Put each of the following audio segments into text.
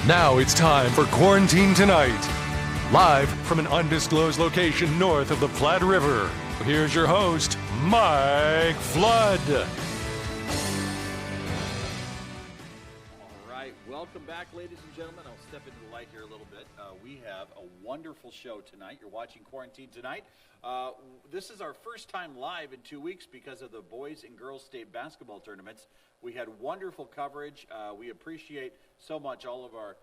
Now it's time for Quarantine Tonight. Live from an undisclosed location north of the Platte River, here's your host, Mike Flood. All right, welcome back, ladies and gentlemen. I'll step into the light here a little bit. We have a wonderful show tonight. You're watching Quarantine Tonight. This is our first time live in 2 weeks because of the boys and girls state basketball tournaments. We had wonderful coverage. We appreciate so much all of our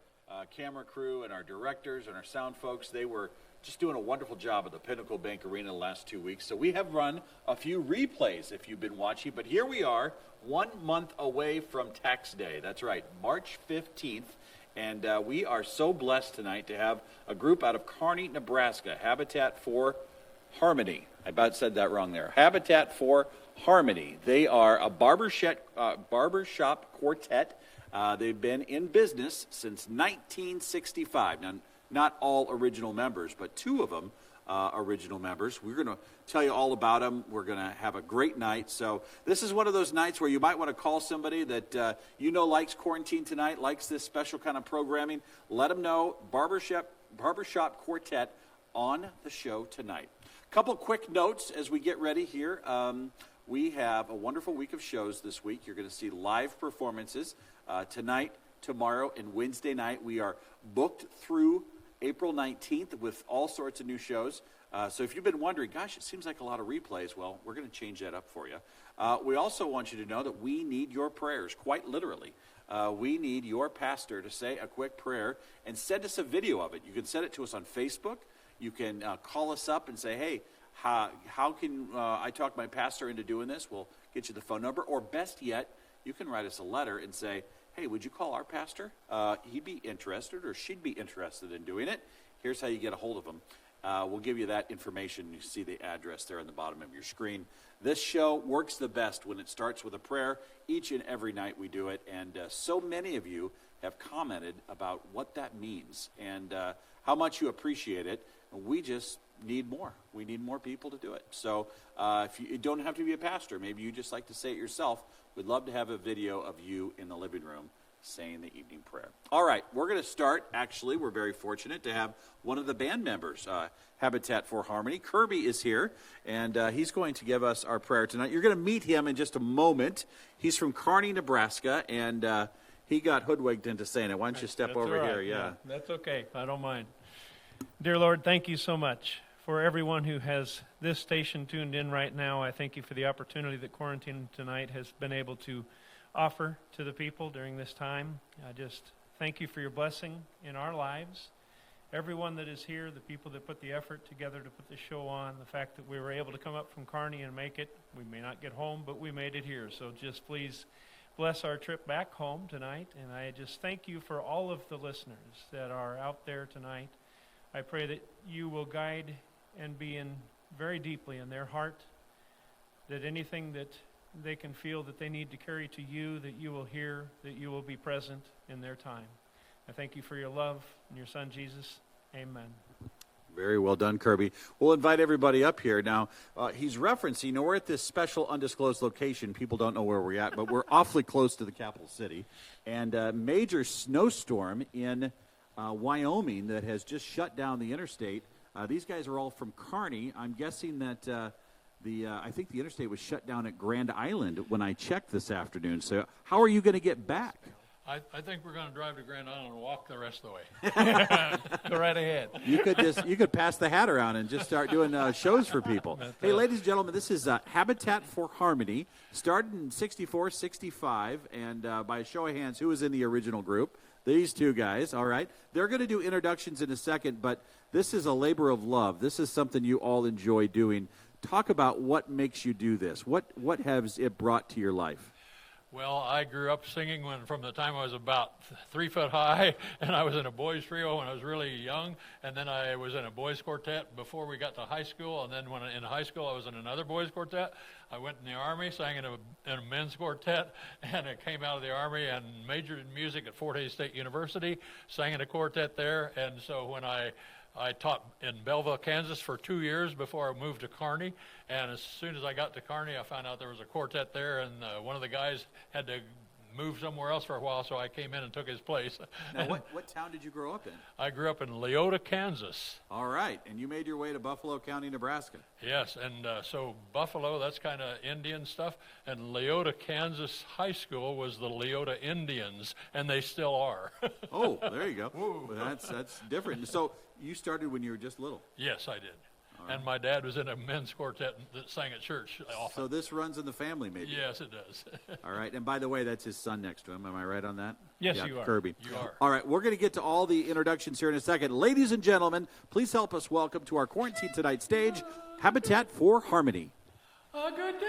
camera crew and our directors and our sound folks. They were just doing a wonderful job at the Pinnacle Bank Arena the last 2 weeks. So we have run a few replays if you've been watching. But here we are, 1 month away from Tax Day. That's right, March 15th. And we are so blessed tonight to have a group out of Kearney, Nebraska, Habitat for Harmony. I about said that wrong there. Habitat for Harmony. They are a barbershop quartet. They've been in business since 1965. Now, not all original members, but two of them original members. We're going to tell you all about them. We're going to have a great night. So this is one of those nights where you might want to call somebody that likes Quarantine Tonight, likes this special kind of programming. Let them know. Barbershop Quartet on the show tonight. Couple quick notes as we get ready here. We have a wonderful week of shows this week. You're going to see live performances tonight, tomorrow, and Wednesday night. We are booked through April 19th with all sorts of new shows. So if you've been wondering, gosh, it seems like a lot of replays, well, we're going to change that up for you. We also want you to know that we need your prayers, quite literally. We need your pastor to say a quick prayer and send us a video of it. You can send it to us on Facebook. You can call us up and say, hey, how can I talk my pastor into doing this? We'll get you the phone number. Or best yet, you can write us a letter and say, hey, would you call our pastor? He'd be interested or she'd be interested in doing it. Here's how you get a hold of them. We'll give you that information. You see the address there on the bottom of your screen. This show works the best when it starts with a prayer. Each and every night we do it. And so many of you have commented about what that means and how much you appreciate it. We just need more. We need more people to do it. So if you don't have to be a pastor, maybe you just like to say it yourself. We'd love to have a video of you in the living room saying the evening prayer. All right, we're going to start. Actually, we're very fortunate to have one of the band members, Habitat for Harmony. Kirby is here, and he's going to give us our prayer tonight. You're going to meet him in just a moment. He's from Kearney, Nebraska, and he got hoodwinked into saying it. Why don't you step That's over right. here? Yeah, that's okay. I don't mind. Dear Lord, thank you so much for everyone who has this station tuned in right now. I thank you for the opportunity that Quarantine Tonight has been able to offer to the people during this time. I just thank you for your blessing in our lives. Everyone that is here, the people that put the effort together to put the show on, the fact that we were able to come up from Kearney and make it. We may not get home, but we made it here. So just please bless our trip back home tonight. And I just thank you for all of the listeners that are out there tonight. I pray that you will guide and be in very deeply in their heart, that anything that they can feel that they need to carry to you, that you will hear, that you will be present in their time. I thank you for your love in your Son, Jesus. Amen. Very well done, Kirby. We'll invite everybody up here. Now, he's referencing, we're at this special undisclosed location. People don't know where we're at, but we're awfully close to the capital city. And a major snowstorm in Wyoming that has just shut down the interstate. These guys are all from Kearney. I'm guessing that I think the interstate was shut down at Grand Island when I checked this afternoon. So how are you going to get back? I think we're going to drive to Grand Island and walk the rest of the way. Go right ahead. You could pass the hat around and just start doing shows for people. Hey, ladies and gentlemen, this is Habitat for Harmony. Started in 64, 65, and by a show of hands, who was in the original group? These two guys, all right. They're going to do introductions in a second, but this is a labor of love. This is something you all enjoy doing. Talk about what makes you do this. What has it brought to your life? Well, I grew up singing from the time I was about 3 foot high, and I was in a boys trio when I was really young, and then I was in a boys quartet before we got to high school, and then when in high school I was in another boys quartet. I went in the Army, sang in a men's quartet, and I came out of the Army and majored in music at Fort Hays State University, sang in a quartet there, and so when I taught in Belleville, Kansas for 2 years before I moved to Kearney, and as soon as I got to Kearney, I found out there was a quartet there, and one of the guys had to moved somewhere else for a while, so I came in and took his place. Now, what town did you grow up in? I grew up in Leota, Kansas. All right, and you made your way to Buffalo County, Nebraska. Yes, and so Buffalo, that's kind of Indian stuff, and Leota, Kansas High School was the Leota Indians, and they still are. Oh, there you go. Well, that's different. So you started when you were just little. Yes, I did. And my dad was in a men's quartet that sang at church often. So this runs in the family, maybe? Yes, it does. All right. And by the way, that's his son next to him. Am I right on that? Yes, yeah, you are. Kirby. You are. All right. We're going to get to all the introductions here in a second. Ladies and gentlemen, please help us welcome to our Quarantine Tonight stage, Habitat for Harmony. A good day.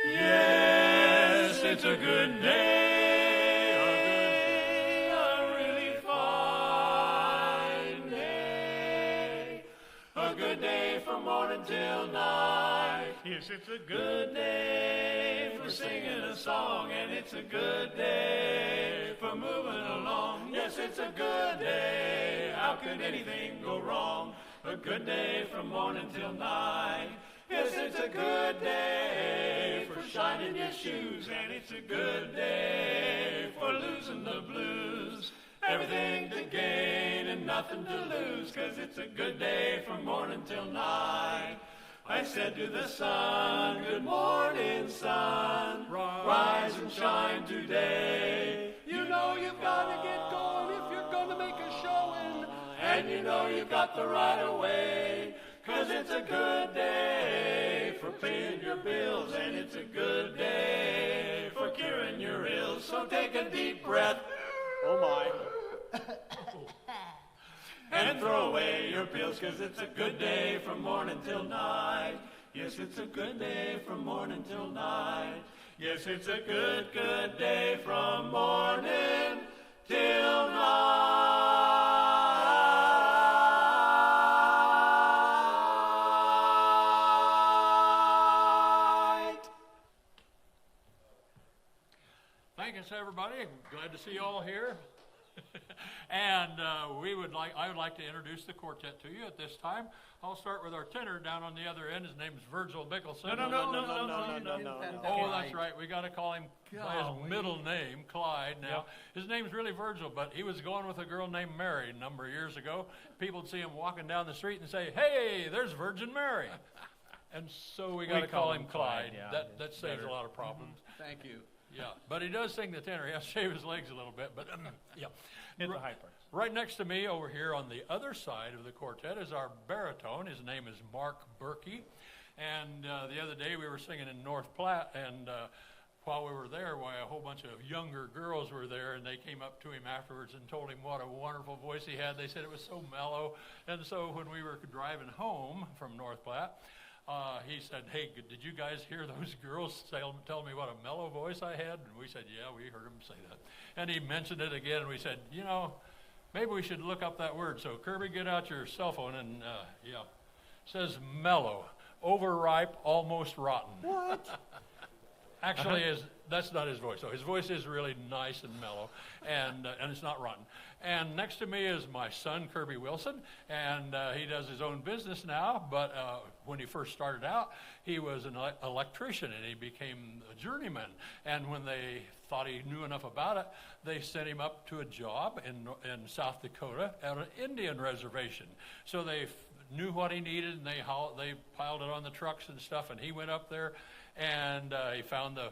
Yes, it's a good day. Till night. Yes, it's a good day for singing a song, and it's a good day for moving along. Yes, it's a good day. How could anything go wrong? A good day from morning till night. Yes, it's a good day for shining your shoes, and it's a good day for losing the blues. Everything to gain and nothing to lose, 'cause it's a good day from morning till night. I said to the sun, good morning, sun, rise and shine today. You know you've got to get going if you're going to make a showing, and you know you've got the right of way, 'cause it's a good day for paying your bills, and it's a good day for curing your ills. So take a deep breath. Oh my. And throw away your pills, 'cause it's a good day from morning till night. Yes, it's a good day from morning till night. Yes, it's a good day from morning till night. Thanks, everybody. Glad to see you all here. And I would like to introduce the quartet to you at this time. I'll start with our tenor down on the other end. His name's Virgil Mickelson. No. Oh, that's right. We got to call him by his middle name, Clyde. Now, his name's really Virgil, but he was going with a girl named Mary a number of years ago. People would see him walking down the street and say, "Hey, there's Virgin Mary." And so we got to call him Clyde. Yeah, that saves a lot of problems. Thank you. Yeah, but he does sing the tenor. He has to shave his legs a little bit, but yeah. Hit the high parts. Right next to me over here on the other side of the quartet is our baritone. His name is Mark Berkey. And the other day we were singing in North Platte, and while we were there, a whole bunch of younger girls were there, and they came up to him afterwards and told him what a wonderful voice he had. They said it was so mellow. And so when we were driving home from North Platte, he said, "Hey, did you guys hear those girls tell me what a mellow voice I had?" And we said, "Yeah, we heard them say that." And he mentioned it again, and we said, maybe we should look up that word. So Kirby, get out your cell phone, and it says mellow, overripe, almost rotten. What? Actually, that's not his voice. So his voice is really nice and mellow, and it's not rotten. And next to me is my son, Kirby Wilson, and he does his own business now. But when he first started out, he was an electrician, and he became a journeyman. And when they thought he knew enough about it, they sent him up to a job in South Dakota at an Indian reservation. So they knew what he needed, and they piled it on the trucks and stuff, and he went up there, and he found the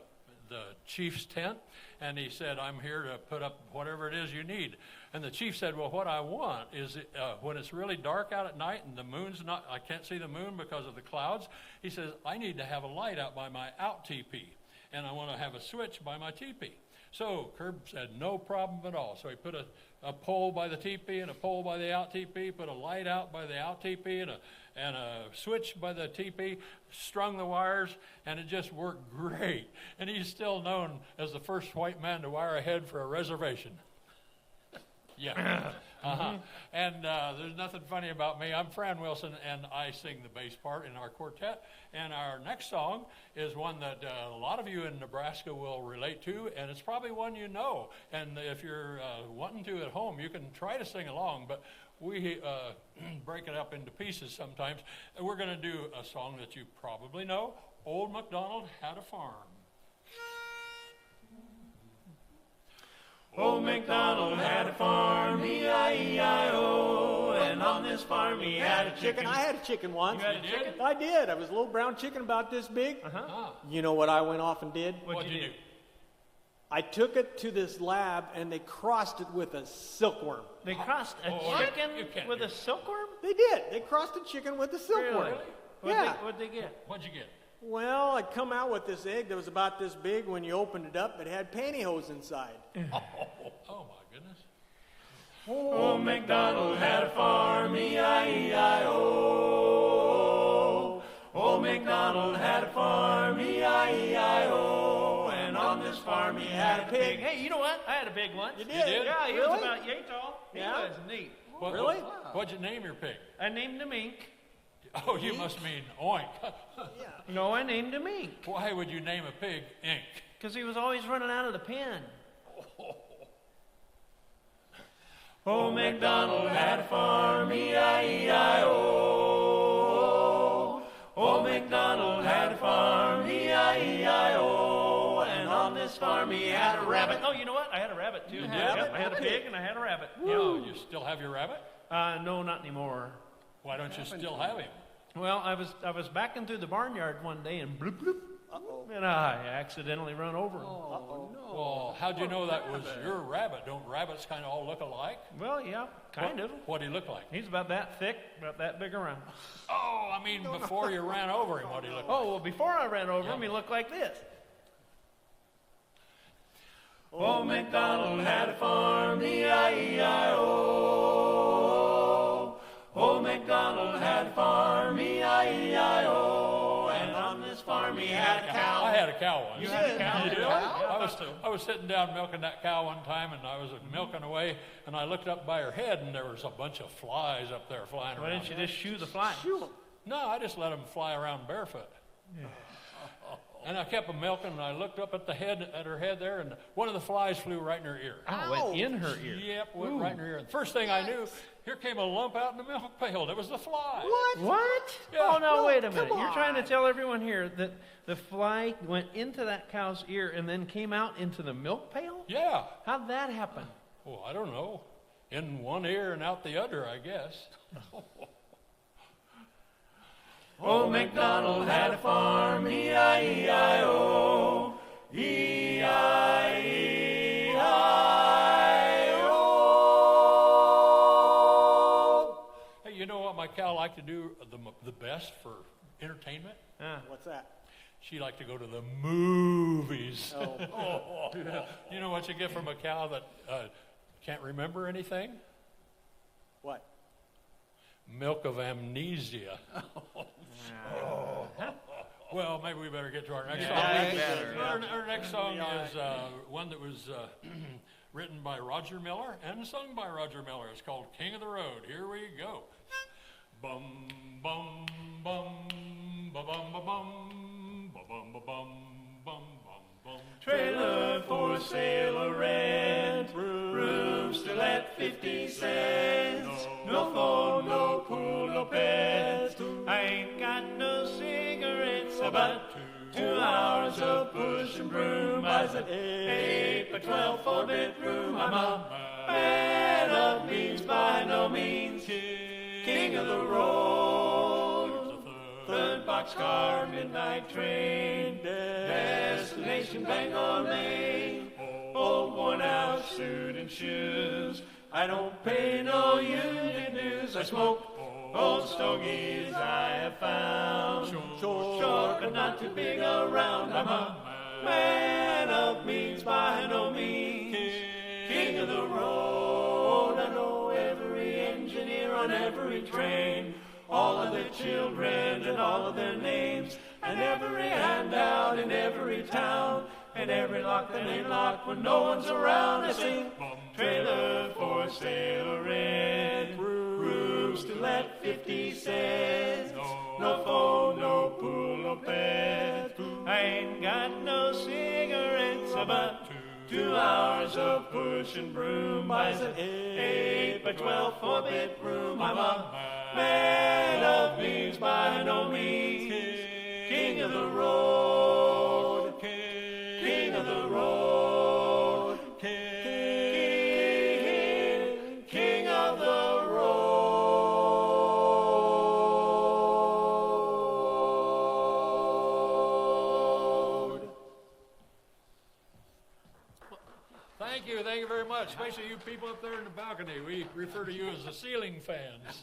chief's tent, and he said, "I'm here to put up whatever it is you need." And the chief said, "Well, what I want is when it's really dark out at night and the moon's I can't see the moon because of the clouds," he says, "I need to have a light out by my out teepee, and I want to have a switch by my teepee." So Kerb said, "No problem at all." So he put a pole by the teepee and a pole by the out teepee, put a light out by the out teepee and a switch by the teepee, strung the wires, and it just worked great. And he's still known as the first white man to wire ahead for a reservation. Yeah. And there's nothing funny about me. I'm Fran Wilson, and I sing the bass part in our quartet. And our next song is one that a lot of you in Nebraska will relate to, and it's probably one you know. And if you're wanting to at home, you can try to sing along, but we break it up into pieces sometimes. And we're going to do a song that you probably know, "Old MacDonald Had a Farm." Old MacDonald had a farm, E-I-E-I-O, and on this farm he had a chicken. I had a chicken once. You had a chicken? I did. I was a little brown chicken about this big. Uh-huh. You know what I went off and did? What'd you do? I took it to this lab and they crossed it with a silkworm. They crossed a chicken with a silkworm? They did. They crossed a chicken with a silkworm. Really? Yeah. What'd they get? What'd you get? Well, I'd come out with this egg that was about this big. When you opened it up, it had pantyhose inside. Oh my goodness. Old MacDonald had a farm, E-I-E-I-O. Old MacDonald had a farm, E-I-E-I-O. And on this farm he had a pig. Hey, you know what? I had a pig once. You did? Yeah, he Really? was about yay tall. Yeah? He was neat. Really? What'd you name your pig? I named him Ink. Oh, you must mean Oink. No, I named him Ink. Why would you name a pig Ink? Because he was always running out of the pen. Old MacDonald had a farm, E-I-E-I-O. Old MacDonald had a farm, E-I-E-I-O. And on this farm he had a rabbit. Oh, you know what? I had a rabbit too. rabbit? I had a pig and I had a rabbit. Oh, you still have your rabbit? No, not anymore. Why don't you still have him? Well, I was backing through the barnyard one day and bloop bloop. And I accidentally run over him. Well, how'd you know that was your rabbit? Don't rabbits kind of all look alike? Well, yeah, kind of. What'd he look like? He's about that thick, about that big around. Oh, I mean, before you ran over him, what'd he look like? Oh, well, before I ran over him, he looked like this. Old MacDonald had a farm, E-I-E-I-O. Old MacDonald had a farm, E-I-E-I-O. And on this farm he had a cow. I had a cow once. You had a cow? Yeah. I was sitting down milking that cow one time, and I was milking away, and I looked up by her head, and there was a bunch of flies up there flying Why around. didn't you just shoo the flies? No, I just let them fly around barefoot. Yeah. And I kept them milking, and I looked up at her head there, and one of the flies flew right in her ear. Oh, went in her ear. Yep, went right in her ear. And the first thing I knew, here came a lump out in the milk pail. It was the fly. What? Yeah. Oh, no, wait a minute. come You're trying to on. tell everyone here that the fly went into that cow's ear and then came out into the milk pail? Yeah. How'd that happen? Oh, I don't know. In one ear and out the other, I guess. Old MacDonald had a farm, E-I-E-I-O, E-I-E-I-O. Hey, you know what my cow liked to do the best for entertainment? What's that? She liked to go to the movies. Oh. You know what you get from a cow that can't remember anything? What? Milk of amnesia. Well, maybe we better get to our next song. Our next song is one that was written by Roger Miller and sung by Roger Miller. It's called King of the Road. Here we go. Bum, bum, bum, ba bum, ba bum, ba bum, ba bum, bum, bum, bum. Trailer for sale or rent, rooms still at 50 cents. No phone, no pool, no pets. I ain't got no cigarettes, about 2 hours of push and broom. I said 8 by 12 4-bedroom. I'm a man of means, by no means king of the road. Third boxcar, midnight train, destination Bangor, Maine. Old worn-out suit and shoes. I don't pay no union dues. I smoke old stogies I have found. Short but not too big around. I'm a man of means, by no means king of the road. I know every engineer on every train, all of their children and all of their names, and every handout in every town, and every lock that ain't locked when no one's around. I sing trailer for sale or rent, rooms to let 50 cents. No phone, no pool, no bed. I ain't got no cigarettes, about 2 hours of push and broom. I said 8 by 12 4-bedroom. I'm a man of means, by no means king of the road, king of the road, king Thank you very much, especially you people up there in the balcony. We refer to you as the ceiling fans.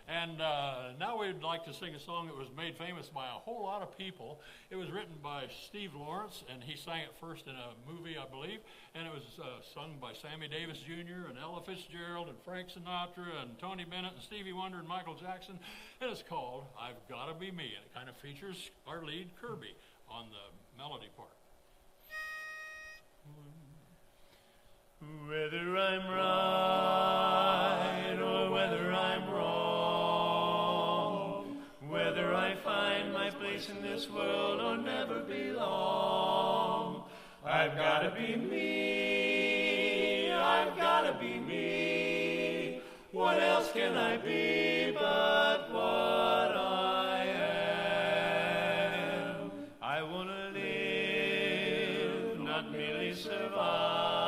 And now we'd like to sing a song that was made famous by a whole lot of people. It was written by Steve Lawrence, and he sang it first in a movie, I believe, and it was sung by Sammy Davis Jr. and Ella Fitzgerald and Frank Sinatra and Tony Bennett and Stevie Wonder and Michael Jackson, and it's called I've Gotta Be Me, and it kind of features our lead, Kirby, on the melody part. Whether I'm right or whether I'm wrong, whether I find my place in this world or never belong, I've gotta be me, I've gotta be me. What else can I be but what I am? I wanna live, not merely survive,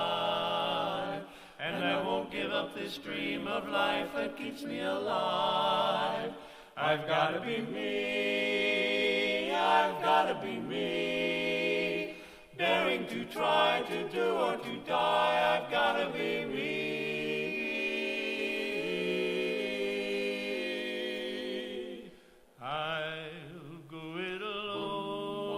and I won't give up this dream of life that keeps me alive. I've gotta be me, I've gotta be me. Daring to try to do or to die, I've gotta be me. I'll go it alone,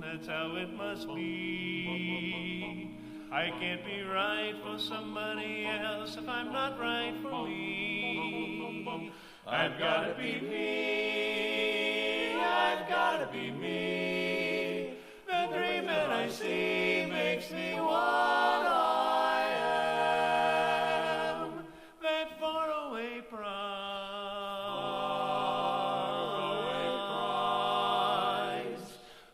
that's how it must be. I can't be right for somebody else if I'm not right for me. I've gotta be me, I've gotta be me. The dream that I see makes me what I am. That faraway prize,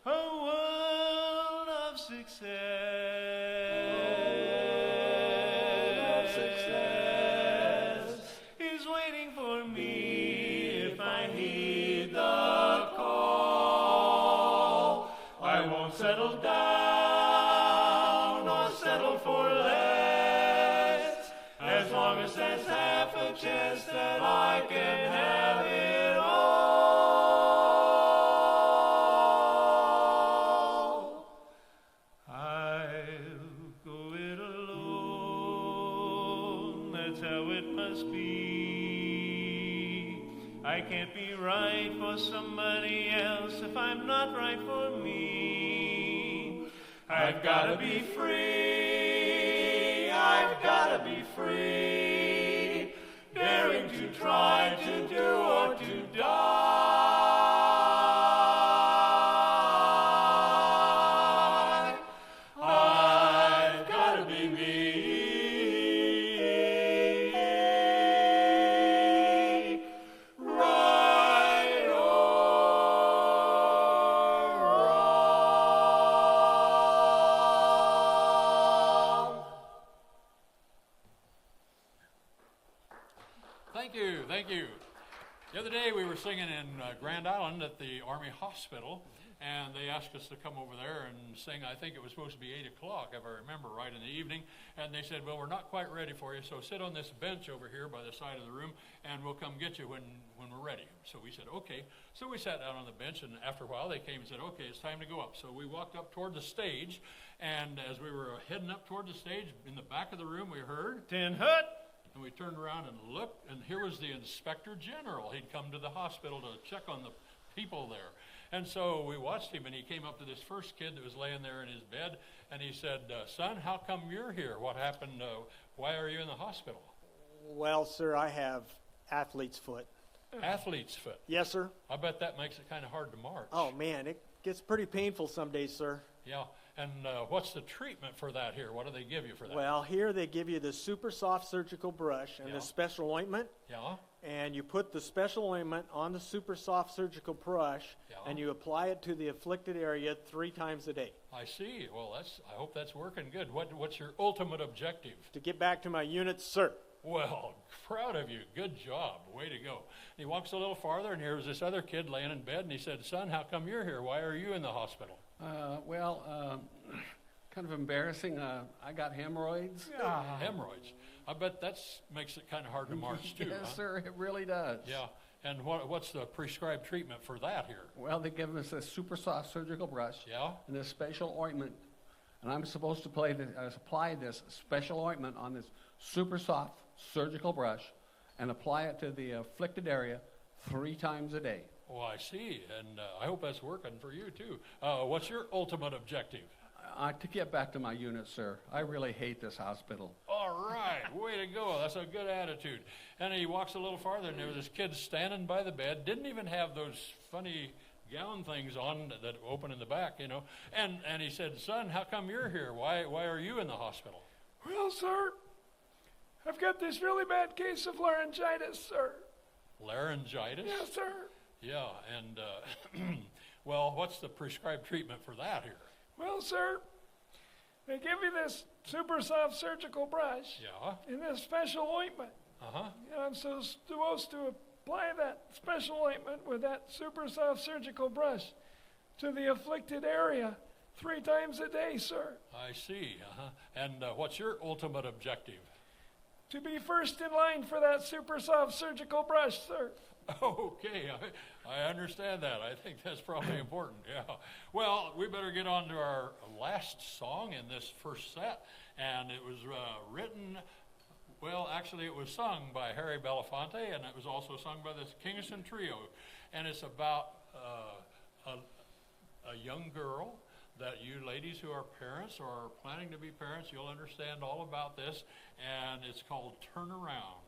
a world of success. Is waiting for me if I heed the call. I won't settle down or settle for less, as long as there's half a chance that I can have it all. I'll go it alone, that's how it must be. I can't be right for somebody else if I'm not right for me. I've gotta be free, I've gotta be free, daring to try to do or to die. I've gotta be me. Thank you. The other day we were singing in Grand Island at the Army Hospital, and they asked us to come over there and sing. I think it was supposed to be 8 o'clock, if I remember right, in the evening. And they said, well, we're not quite ready for you, so sit on this bench over here by the side of the room, and we'll come get you when we're ready. So we said, okay. So we sat down on the bench, and after a while they came and said, okay, it's time to go up. So we walked up toward the stage, and as we were heading up toward the stage, in the back of the room we heard, Tin Hut! and we turned around and looked, and here was the Inspector General. He'd come to the hospital to check on the people there. And so we watched him, and he came up to this first kid that was laying there in his bed, and he said, son, how come you're here? What happened? Why are you in the hospital? Well, sir, I have athlete's foot. Athlete's foot? Yes, sir. I bet that makes it kind of hard to march. Oh, man, it gets pretty painful some days, sir. Yeah. And what's the treatment for that here? What do they give you for that? Well, here they give you the super soft surgical brush and Yeah. the special ointment. Yeah? And you put the special ointment on the super soft surgical brush, Yeah. and you apply it to the afflicted area 3 times a day. I see. Well, I hope that's working good. What's your ultimate objective? To get back to my unit, sir. Well, proud of you. Good job. Way to go. He walks a little farther, and here's this other kid laying in bed, and he said, son, how come you're here? Why are you in the hospital? Kind of embarrassing. I got hemorrhoids. Hemorrhoids. I bet that makes it kind of hard to march, too. Yes, huh? sir, it really does. Yeah. And what's the prescribed treatment for that here? Well, they give us a super soft surgical brush Yeah? and a special ointment and I'm supposed to apply this special ointment on this super soft surgical brush and apply it to the afflicted area 3 times a day. Oh, I see, and I hope that's working for you too. What's your ultimate objective? To get back to my unit, sir. I really hate this hospital. All right, way to go. That's a good attitude. And he walks a little farther, and there was this kid standing by the bed, didn't even have those funny gown things on that open in the back, And he said, "Son, how come you're here? Why are you in the hospital?" Well, sir, I've got this really bad case of laryngitis, sir. Laryngitis? Yes, sir. Yeah, and, well, what's the prescribed treatment for that here? Well, sir, they give you this super soft surgical brush Yeah? and this special ointment. Uh-huh. And I'm supposed to apply that special ointment with that super soft surgical brush to the afflicted area 3 times a day, sir. I see, uh-huh. And what's your ultimate objective? To be first in line for that super soft surgical brush, sir. Okay, I understand that. I think that's probably important, yeah. Well, we better get on to our last song in this first set, and it was actually it was sung by Harry Belafonte, and it was also sung by the Kingston Trio, and it's about a young girl that you ladies who are parents or are planning to be parents, you'll understand all about this, and it's called Turn Around.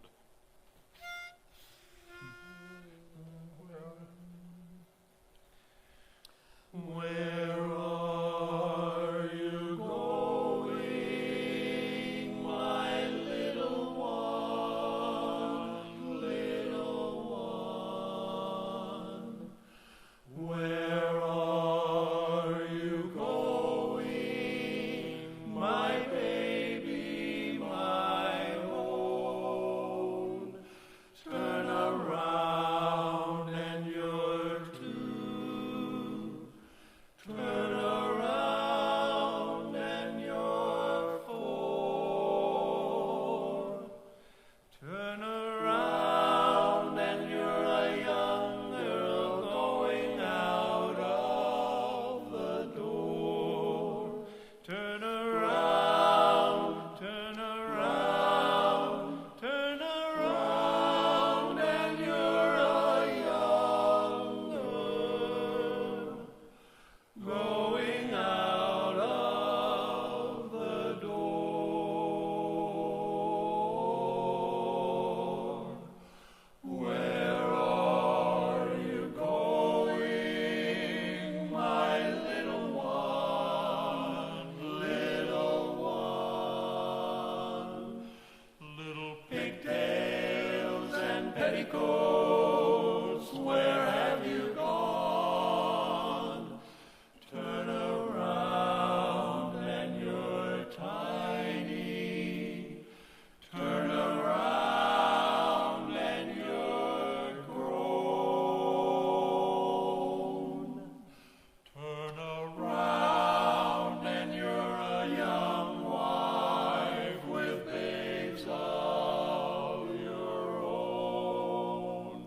Where are you going, my little one? Where are you going, my baby, my own? Turn around and you're two. Turn around and you're 4. Turn around and you're a young girl going out of the door. Turn around, turn around, turn around and you're a young girl going out of the door. Where are you going, my little one, little one? Little pigtails and petticoats, where have you gone? Turn around and you're tiny. Turn around and you're grown. Turn around and you're a young wife with babes of your own.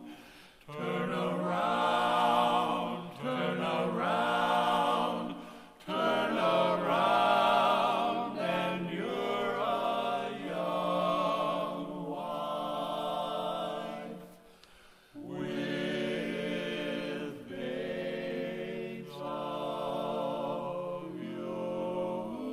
Turn around, turn around, turn around, and you're a young wife with babes of your own.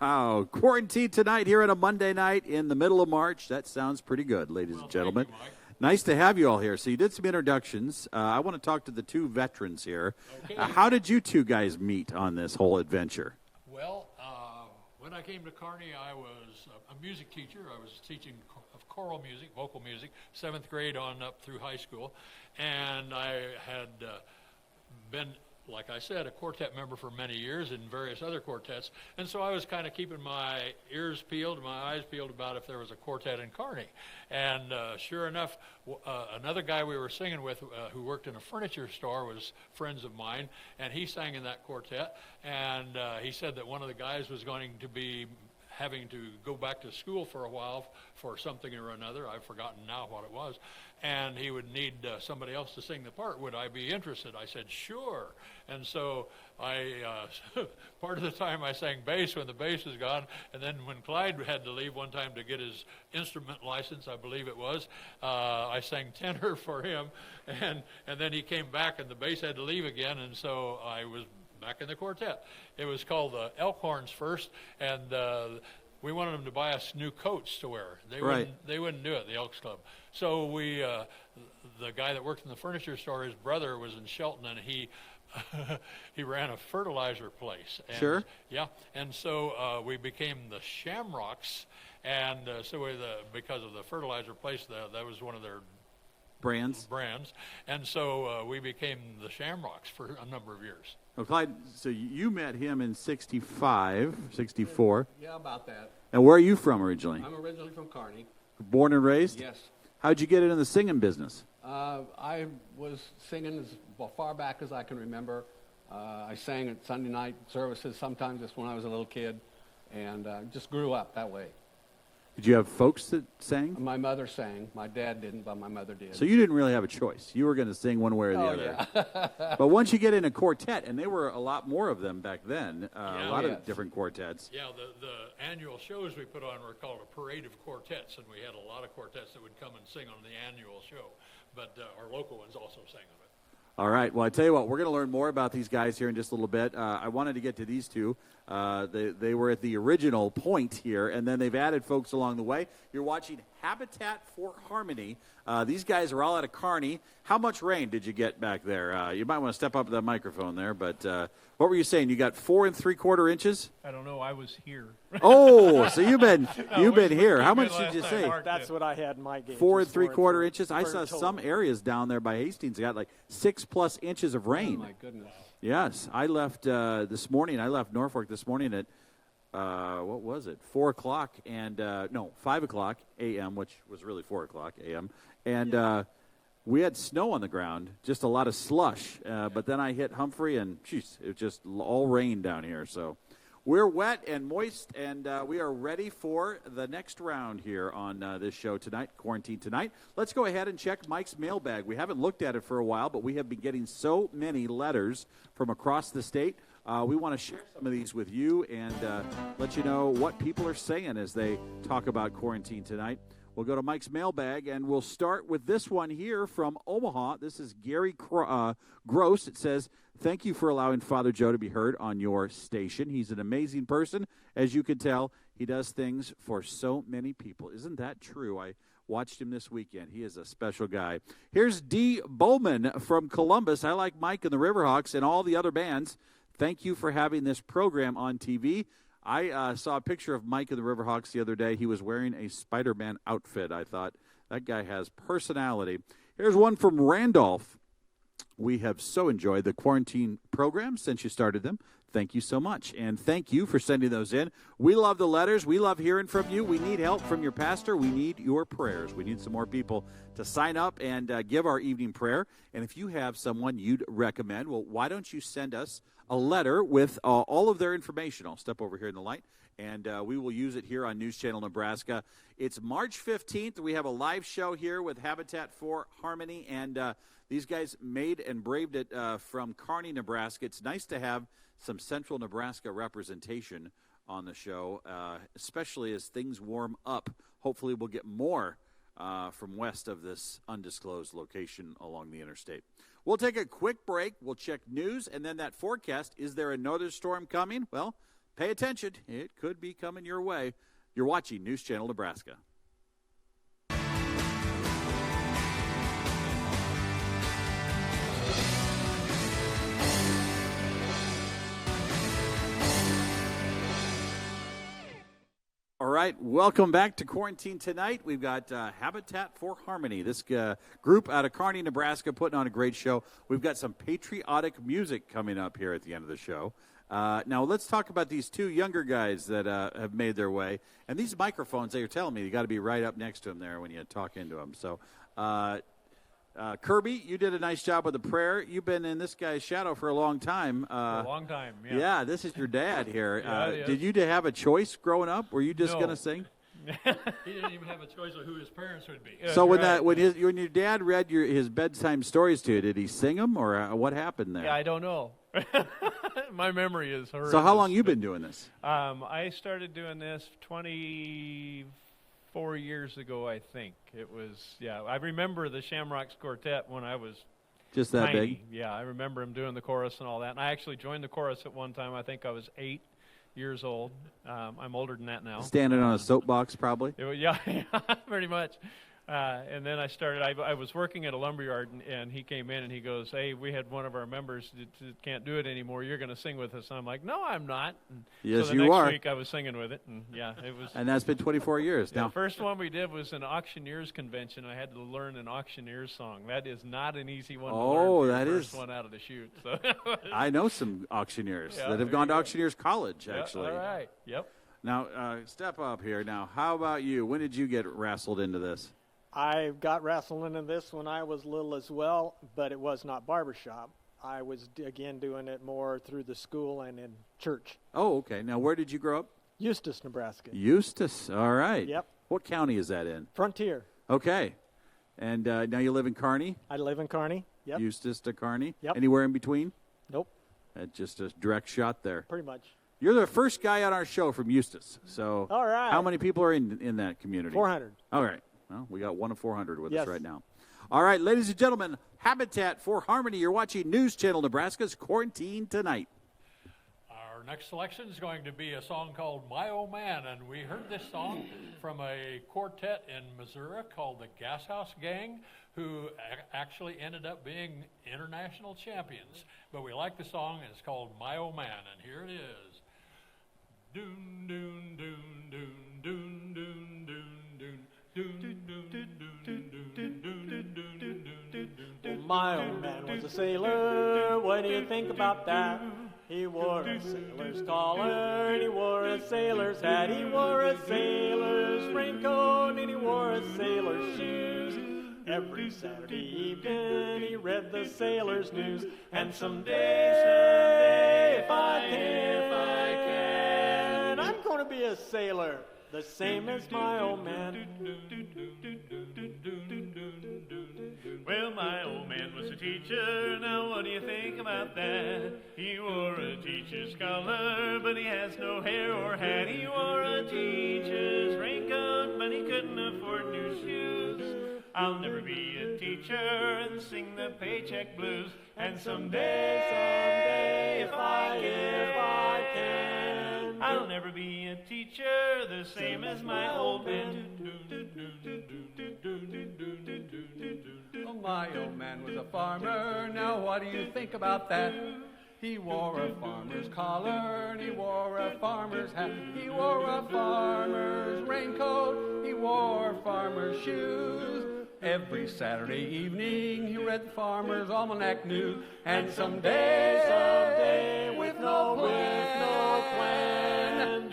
Wow. Quarantine tonight here on a Monday night in the middle of March. That sounds pretty good, ladies and gentlemen. Thank you, Mike. Nice to have you all here. So you did some introductions. I want to talk to the 2 veterans here. Okay. How did you 2 guys meet on this whole adventure? Well, when I came to Kearney, I was a music teacher. I was teaching of choral music, vocal music, 7th grade on up through high school. And I had been, like I said, a quartet member for many years in various other quartets. And so I was kind of keeping my ears peeled, my eyes peeled about if there was a quartet in Kearney. And sure enough, another guy we were singing with who worked in a furniture store was friends of mine, and he sang in that quartet. And he said that one of the guys was going to be having to go back to school for a while for something or another. I've forgotten now what it was. And he would need somebody else to sing the part. Would I be interested? I said, sure. And so part of the time I sang bass when the bass was gone. And then when Clyde had to leave one time to get his instrument license, I believe it was, I sang tenor for him. And then he came back and the bass had to leave again. And so I was back in the quartet. It was called the Elkhorns first. And we wanted them to buy us new coats to wear. They wouldn't do it, the Elks Club. So the guy that worked in the furniture store, his brother was in Shelton, and he ran a fertilizer place. And, sure. Yeah, and so we became the Shamrocks, and because of the fertilizer place, that was one of their brands. And so we became the Shamrocks for a number of years. Well, Clyde, so you met him in 65, 64. Yeah, about that. And where are you from originally? I'm originally from Kearney. Born and raised? Yes. How'd you get into the singing business? I was singing as far back as I can remember. I sang at Sunday night services, sometimes just when I was a little kid, and just grew up that way. Did you have folks that sang? My mother sang. My dad didn't, but my mother did. So you didn't really have a choice. You were going to sing one way or the other. Yeah. But once you get in a quartet, and there were a lot more of them back then, a lot of different quartets. Yeah, the annual shows we put on were called a parade of quartets, and we had a lot of quartets that would come and sing on the annual show. But our local ones also sang on it. All right. Well, I tell you what, we're going to learn more about these guys here in just a little bit. I wanted to get to these two. They were at the original point here, and then they've added folks along the way. You're watching Habitat for Harmony. These guys are all out of Kearney. How much rain did you get back there? You might want to step up to that microphone there. But what were you saying? You got 4 3/4 inches? I don't know. I was here. Oh, so you've been here. How much did you say? That's what I had in my game. 4 3/4 inches. I saw some areas down there by Hastings got like 6+ inches of rain. Oh my goodness. Yes, I left this morning. I left Norfolk this morning at what was it? 4 o'clock and 5 o'clock a.m., which was really 4 o'clock a.m. And we had snow on the ground, just a lot of slush. But then I hit Humphrey, and it just all rained down here. So we're wet and moist, and we are ready for the next round here on this show tonight, Quarantine Tonight. Let's go ahead and check Mike's mailbag. We haven't looked at it for a while, but we have been getting so many letters from across the state. We want to share some of these with you and let you know what people are saying as they talk about Quarantine Tonight. We'll go to Mike's mailbag, and we'll start with this one here from Omaha. This is Gary Gross. It says, thank you for allowing Father Joe to be heard on your station. He's an amazing person. As you can tell, he does things for so many people. Isn't that true? I watched him this weekend. He is a special guy. Here's D. Bowman from Columbus. I like Mike and the Riverhawks and all the other bands. Thank you for having this program on TV. I saw a picture of Mike and the Riverhawks the other day. He was wearing a Spider-Man outfit. I thought, that guy has personality. Here's one from Randolph. We have so enjoyed the quarantine program since you started them. Thank you so much. And thank you for sending those in. We love the letters. We love hearing from you. We need help from your pastor. We need your prayers. We need some more people to sign up and give our evening prayer. And if you have someone you'd recommend, well, why don't you send us a letter with all of their information. I'll step over here in the light, and we will use it here on News Channel Nebraska. It's March 15th. We have a live show here with Habitat for Harmony, and these guys made and braved it from Kearney, Nebraska. It's nice to have some central Nebraska representation on the show, especially as things warm up. Hopefully we'll get more from west of this undisclosed location along the interstate. We'll take a quick break. We'll check news and then that forecast. Is there another storm coming? Well, pay attention. It could be coming your way. You're watching News Channel Nebraska. All right, welcome back to Quarantine Tonight. We've got Habitat for Harmony, this group out of Kearney, Nebraska, putting on a great show. We've got some patriotic music coming up here at the end of the show. Now, let's talk about these two younger guys that have made their way. And these microphones, they are telling me, you got to be right up next to them there when you talk into them. So Kirby, you did a nice job with the prayer. You've been in this guy's shadow for a long time. For a long time, yeah. Yeah, this is your dad here. Yeah, it is. Did you have a choice growing up? Were you just going to sing? He didn't even have a choice of who his parents would be. So when your dad read his bedtime stories to you, did he sing them, or what happened there? Yeah, I don't know. My memory is horrendous. So how long you been doing this? I started doing this 24 years ago, I think. It was, I remember the Shamrocks Quartet when I was just that tiny. big? Yeah, I remember him doing the chorus and all that. And I actually joined the chorus at one time. I think I was 8 years old. I'm older than that now. Standing on a soapbox, probably? Yeah, pretty much. And then I started, I was working at a lumberyard, and he came in and he goes, hey, we had one of our members that can't do it anymore. You're going to sing with us. And I'm like, no, I'm not. And yes, so you are. next week I was singing with it, and it was. And that's been 24 years now. The first one we did was an auctioneers convention. I had to learn an auctioneers song. That is not an easy one to learn. Oh, for that the is. First one out of the chute. So I know some auctioneers that have there gone you to go. Auctioneers College, actually. All right. Yep. Now, step up here. Now, how about you? When did you get wrestled into this? I got wrestled into this when I was little as well, but it was not barbershop. I was, again, doing it more through the school and in church. Oh, okay. Now, where did you grow up? Eustis, Nebraska. Eustis. All right. Yep. What county is that in? Frontier. Okay. And now you live in Kearney? I live in Kearney. Yep. Eustis to Kearney? Yep. Anywhere in between? Nope. Just a direct shot there. Pretty much. You're the first guy on our show from Eustis. So All right. how many people are in that community? 400. All right. Well, we got 1 of 400 with us Yes. right now. All right, ladies and gentlemen, Habitat for Harmony. You're watching News Channel Nebraska's Quarantine Tonight. Our next selection is going to be a song called My Oh Man, and we heard this song from a quartet in Missouri called the Gas House Gang, who actually ended up being international champions. But we like the song, and it's called My Oh Man, and here it is. Doon, doon, doon, doon, doon, doon, doon, doon. Well, my old man was a sailor. What do you think about that? He wore a sailor's collar, and he wore a sailor's hat. He wore a sailor's raincoat, and he wore a sailor's shoes. Every Saturday evening he read the sailor's news. And someday, if I can, I'm going to be a sailor, the same as my old man. Well, my old man was a teacher. Now what do you think about that? He wore a teacher's collar, but he has no hair or hat. He wore a teacher's raincoat, but he couldn't afford new shoes. I'll never be a teacher and sing the paycheck blues. And someday, if I can, I'll never be a teacher the same as my old man. Oh, my old man was a farmer. Now what do you think about that? He wore a farmer's collar and he wore a farmer's hat. He wore a farmer's raincoat. He wore farmer's shoes. Every Saturday evening he read the Farmer's Almanac News. And someday, with no plan,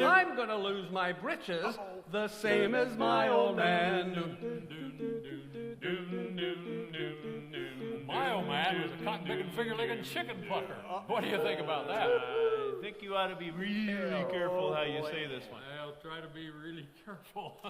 I'm gonna lose my britches the same as my old man. My old man was a cotton-picking, finger-licking chicken plucker. What do you think about that? I think you ought to be really careful how you say this one. I'll try to be really careful.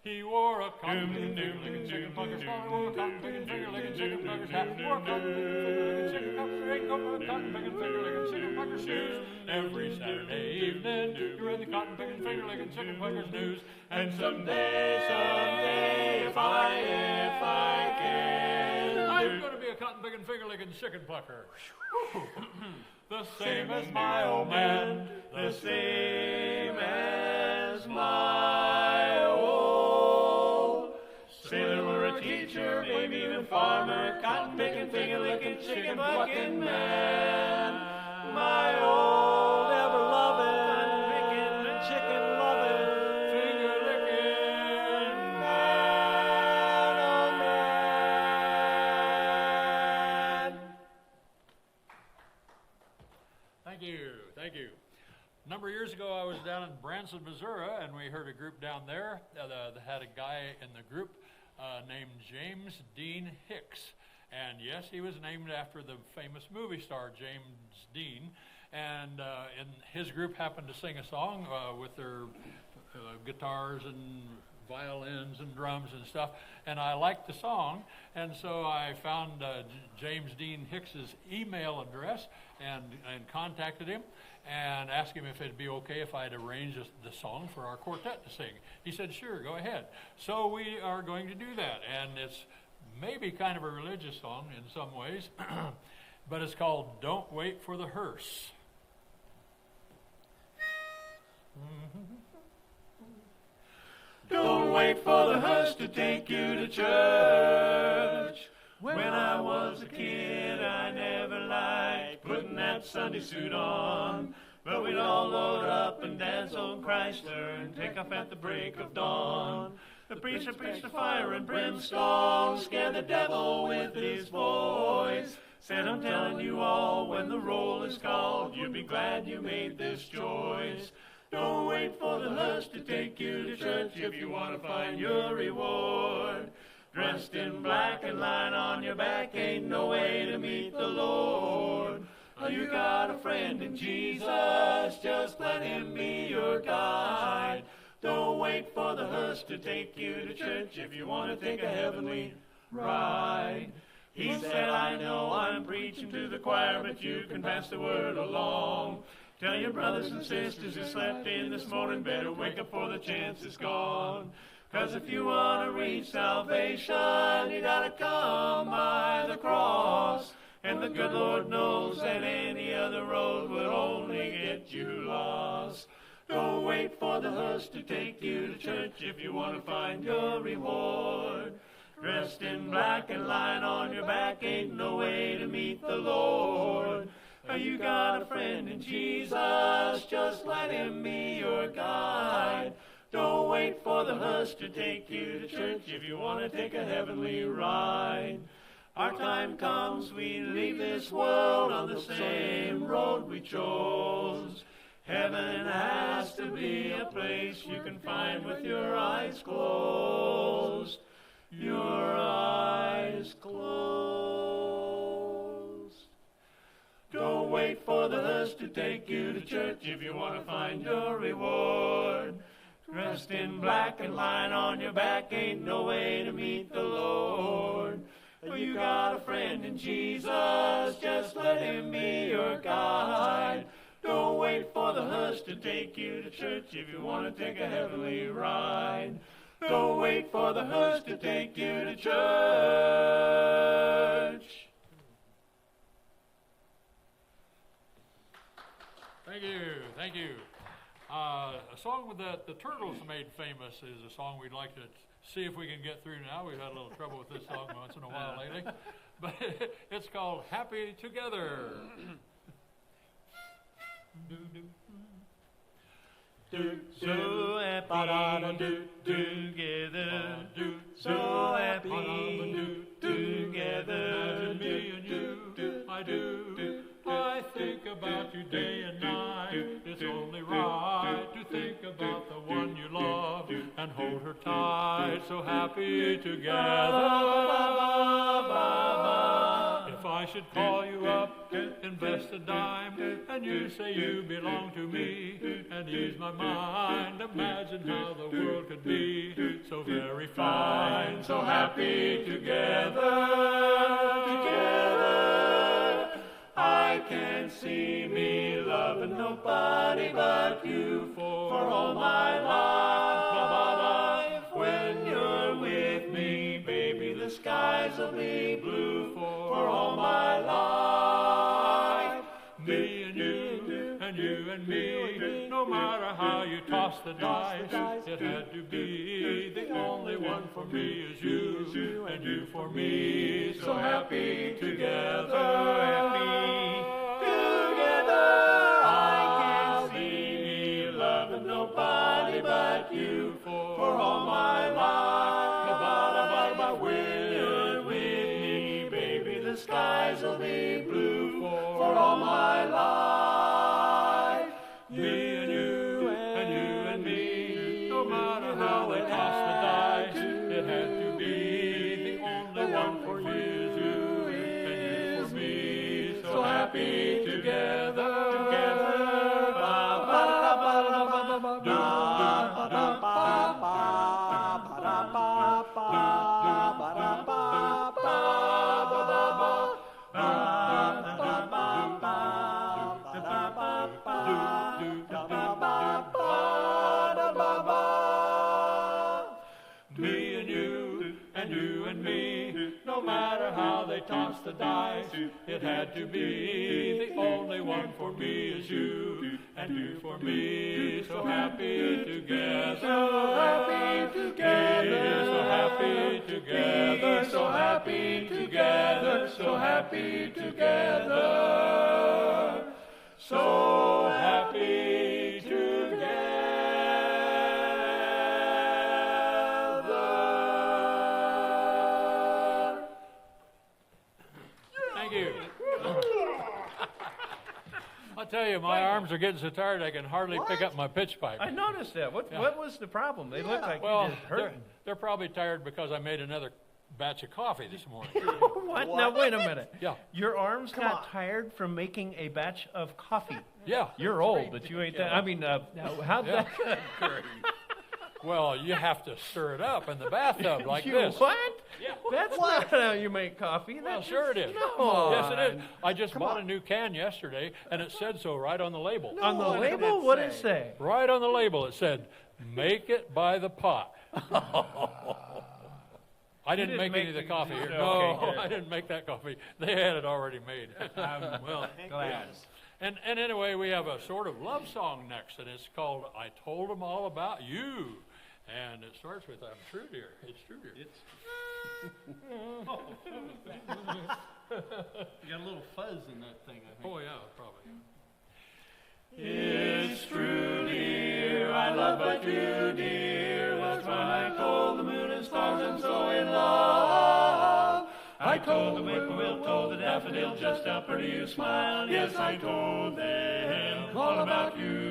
He wore a cotton-picking, finger-licking chicken plucker's hat. He wore a cotton-picking, finger-licking chicken plucker's hat. He wore a cotton-picking, finger-licking chicken plucker's raincoat, cotton-picking, finger-licking chicken plucker's shoes. Every Saturday evening, you read the cotton-picking, finger-licking chicken plucker's news. And someday, if I can, I'm going to be a cotton-picking, finger-licking chicken plucker. The same as my old man. The same as my old sailor or a teacher, maybe even farmer, cotton-picking, finger-licking, chicken-plucking man. My old ever-loving, chicken-loving, finger-licking man, oh man. Thank you. Thank you. A number of years ago, I was down in Branson, Missouri, and we heard a group down there that had a guy in the group named James Dean Hicks. And yes, he was named after the famous movie star James Dean. And his group happened to sing a song with their guitars and violins and drums and stuff. And I liked the song. And so I found James Dean Hicks's email address and contacted him and asked him if it'd be okay if I'd arrange the song for our quartet to sing. He said, sure, go ahead. So we are going to do that. And it's maybe kind of a religious song in some ways, but it's called Don't Wait for the Hearse. Don't wait for the hearse to take you to church. When I was a kid, I never liked putting that Sunday suit on. But we'd all load up and dance on Chrysler and take off at the break of dawn. The preacher preached of fire and brimstone, scare the devil with his voice. Said, I'm telling you all, when the roll is called, you'll be glad you made this choice. Don't wait for the hearse to take you to church if you want to find your reward. Dressed in black and lying on your back ain't no way to meet the Lord. Oh, you got a friend in Jesus, just let him be your guide. Don't wait for the hearse to take you to church if you want to take a heavenly ride. He said, I know I'm preaching to the choir, but you can pass the word along. Tell your brothers and sisters who slept in this morning, better wake up for the chance is gone. 'Cause if you want to reach salvation, you gotta come by the cross. And the good Lord knows that any other road would only get you lost. Don't wait for the hearse to take you to church if you want to find your reward. Dressed in black and lying on your back ain't no way to meet the Lord. You got a friend in Jesus, just let him be your guide. Don't wait for the hearse to take you to church if you want to take a heavenly ride. Our time comes, we leave this world on the same road we chose. Heaven has to be a place you can find with your eyes closed. Your eyes closed. Don't wait for the hearse to take you to church if you want to find your reward. Dressed in black and lying on your back ain't no way to meet the Lord. You got a friend in Jesus, just let him be your guide. Don't wait for the hearse to take you to church if you want to take a heavenly ride. Don't wait for the hearse to take you to church. Thank you, thank you. A song that the Turtles made famous is a song we'd like to see if we can get through now. We've had a little trouble with this song once in a while lately. But it's called Happy Together. So happy together, so happy together. Me and you, I do. I think about you day and night. It's only right to think about the one you love and hold her tight. So happy together. If I should call you up, invest a dime, and you say you belong to me, and ease my mind, imagine how the world could be so very fine, so happy together. I can't see me loving nobody but you for all my life. When you're with me, baby, the skies will be blue for all my life. Me and you, and you and me, no matter how you toss the dice, it had to be. The only one for me is you, and you for me. So happy together, happy together. I can't see me loving nobody but you for all my life. When you're with me, baby, the skies will be blue for all my life. Me and you and me, no matter how we toss the dice, it had to be. no matter how they toss the dice, it had to be. The only one for me is you, and you for me. So happy together, so happy together, so happy together, so happy together, so happy together, so happy together. Thank you. I'll tell you, my arms are getting so tired I can hardly pick up my pitch pipe. I noticed that. What was the problem? They look like Well, you just hurt. they're probably tired because I made another batch of coffee this morning. What? Now, wait a minute. Yeah. Your arms got tired from making a batch of coffee. Yeah. You're old, but you ain't that. I mean, how'd that occur? Well, you have to stir it up in the bathtub like You this. what? Yeah. That's not how you make coffee. Well, That's sure it is. No. Yes, it is. I just bought a new can yesterday, and it said so right on the label. On the label? What did it say? Right on the label, it said, "Make it by the pot." I didn't make any of the coffee here. No, Okay, good. I didn't make that coffee. They had it already made. I'm glad. And anyway, we have a sort of love song next, and it's called "I Told 'Em All About You." And it starts with, "I'm true, dear." It's true, dear. You got a little fuzz in that thing, I think. Oh, yeah, probably. It's true, dear, I love but you, dear. That's why I told the moon and stars I'm so in love. I told the whippoorwill, told the daffodil, just how pretty you smile. Yes, I told them all about you.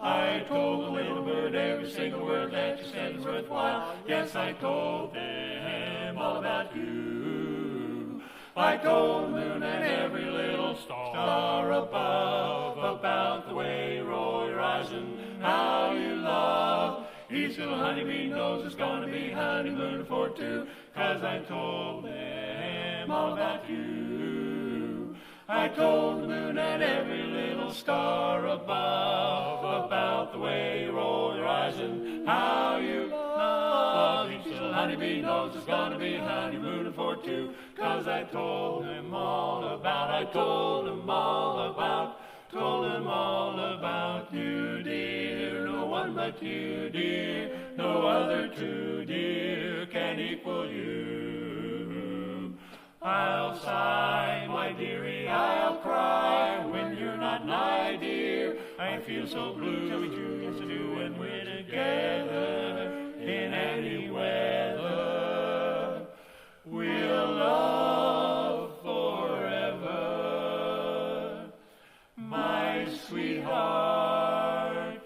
I told the little bird every single word that you said was worthwhile. Yes, I told them all about you. I told the moon and every little star above about the way you roll your eyes and how you love. Each little honeybee knows it's gonna be honeymoon for two, 'cause I told them all about you. I told the moon and every little star above about the way you roll your eyes and how you love. Each little honeybee knows it's gonna be honeymoon for two, 'cause I told them all about, I told them all about, told them all about you, dear. No one but you, dear. No other true, dear, can equal you. I'll sigh, my dearie, I'll cry when you're not nigh, dear. I feel so blue, tell me true, yes I do, when we're together in any weather. We'll love forever, my sweetheart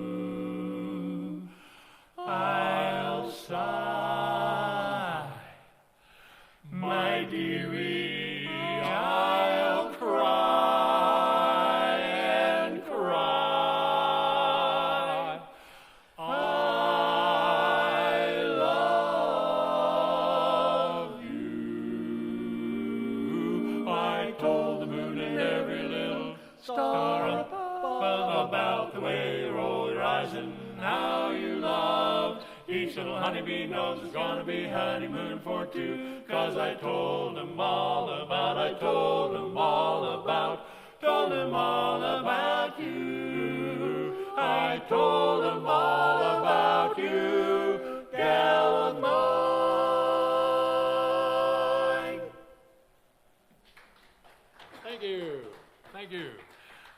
true. I'll sigh, my dearie, I'll cry and cry. I love you. I told the moon and every little star above about the way you roll your eyes and how you love. Each little honeybee knows it's gonna be honeymoon for two, 'cause I told them all about, I told them all about, told them all about you. I told them all about you, gal of mine. Thank you. Thank you.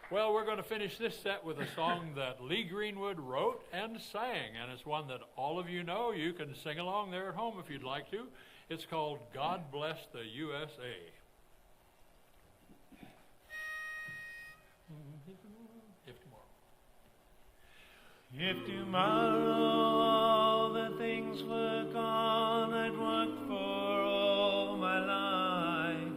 Well, we're going to finish this set with a song that Lee Greenwood wrote and sang, and it's one that all of you know. You can sing along there at home if you'd like to. It's called "God Bless the USA." If tomorrow. If tomorrow all the things were gone I'd worked for all my life,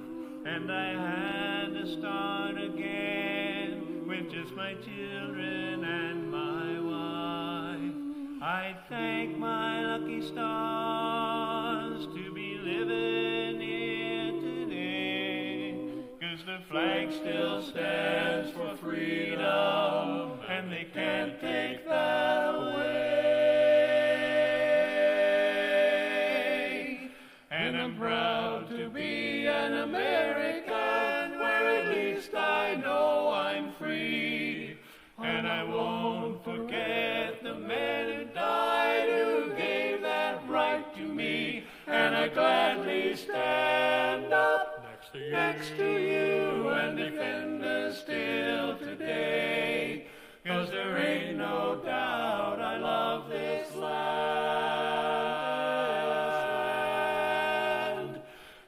and I had to start again with just my children and my wife, I'd thank my lucky stars to be living here today, 'cause the flag still stands for freedom, and they can't take that away. I won't forget the man who died, who gave that right to me, and I gladly stand up next to you and defend us still today, 'cause there ain't no doubt I love this land.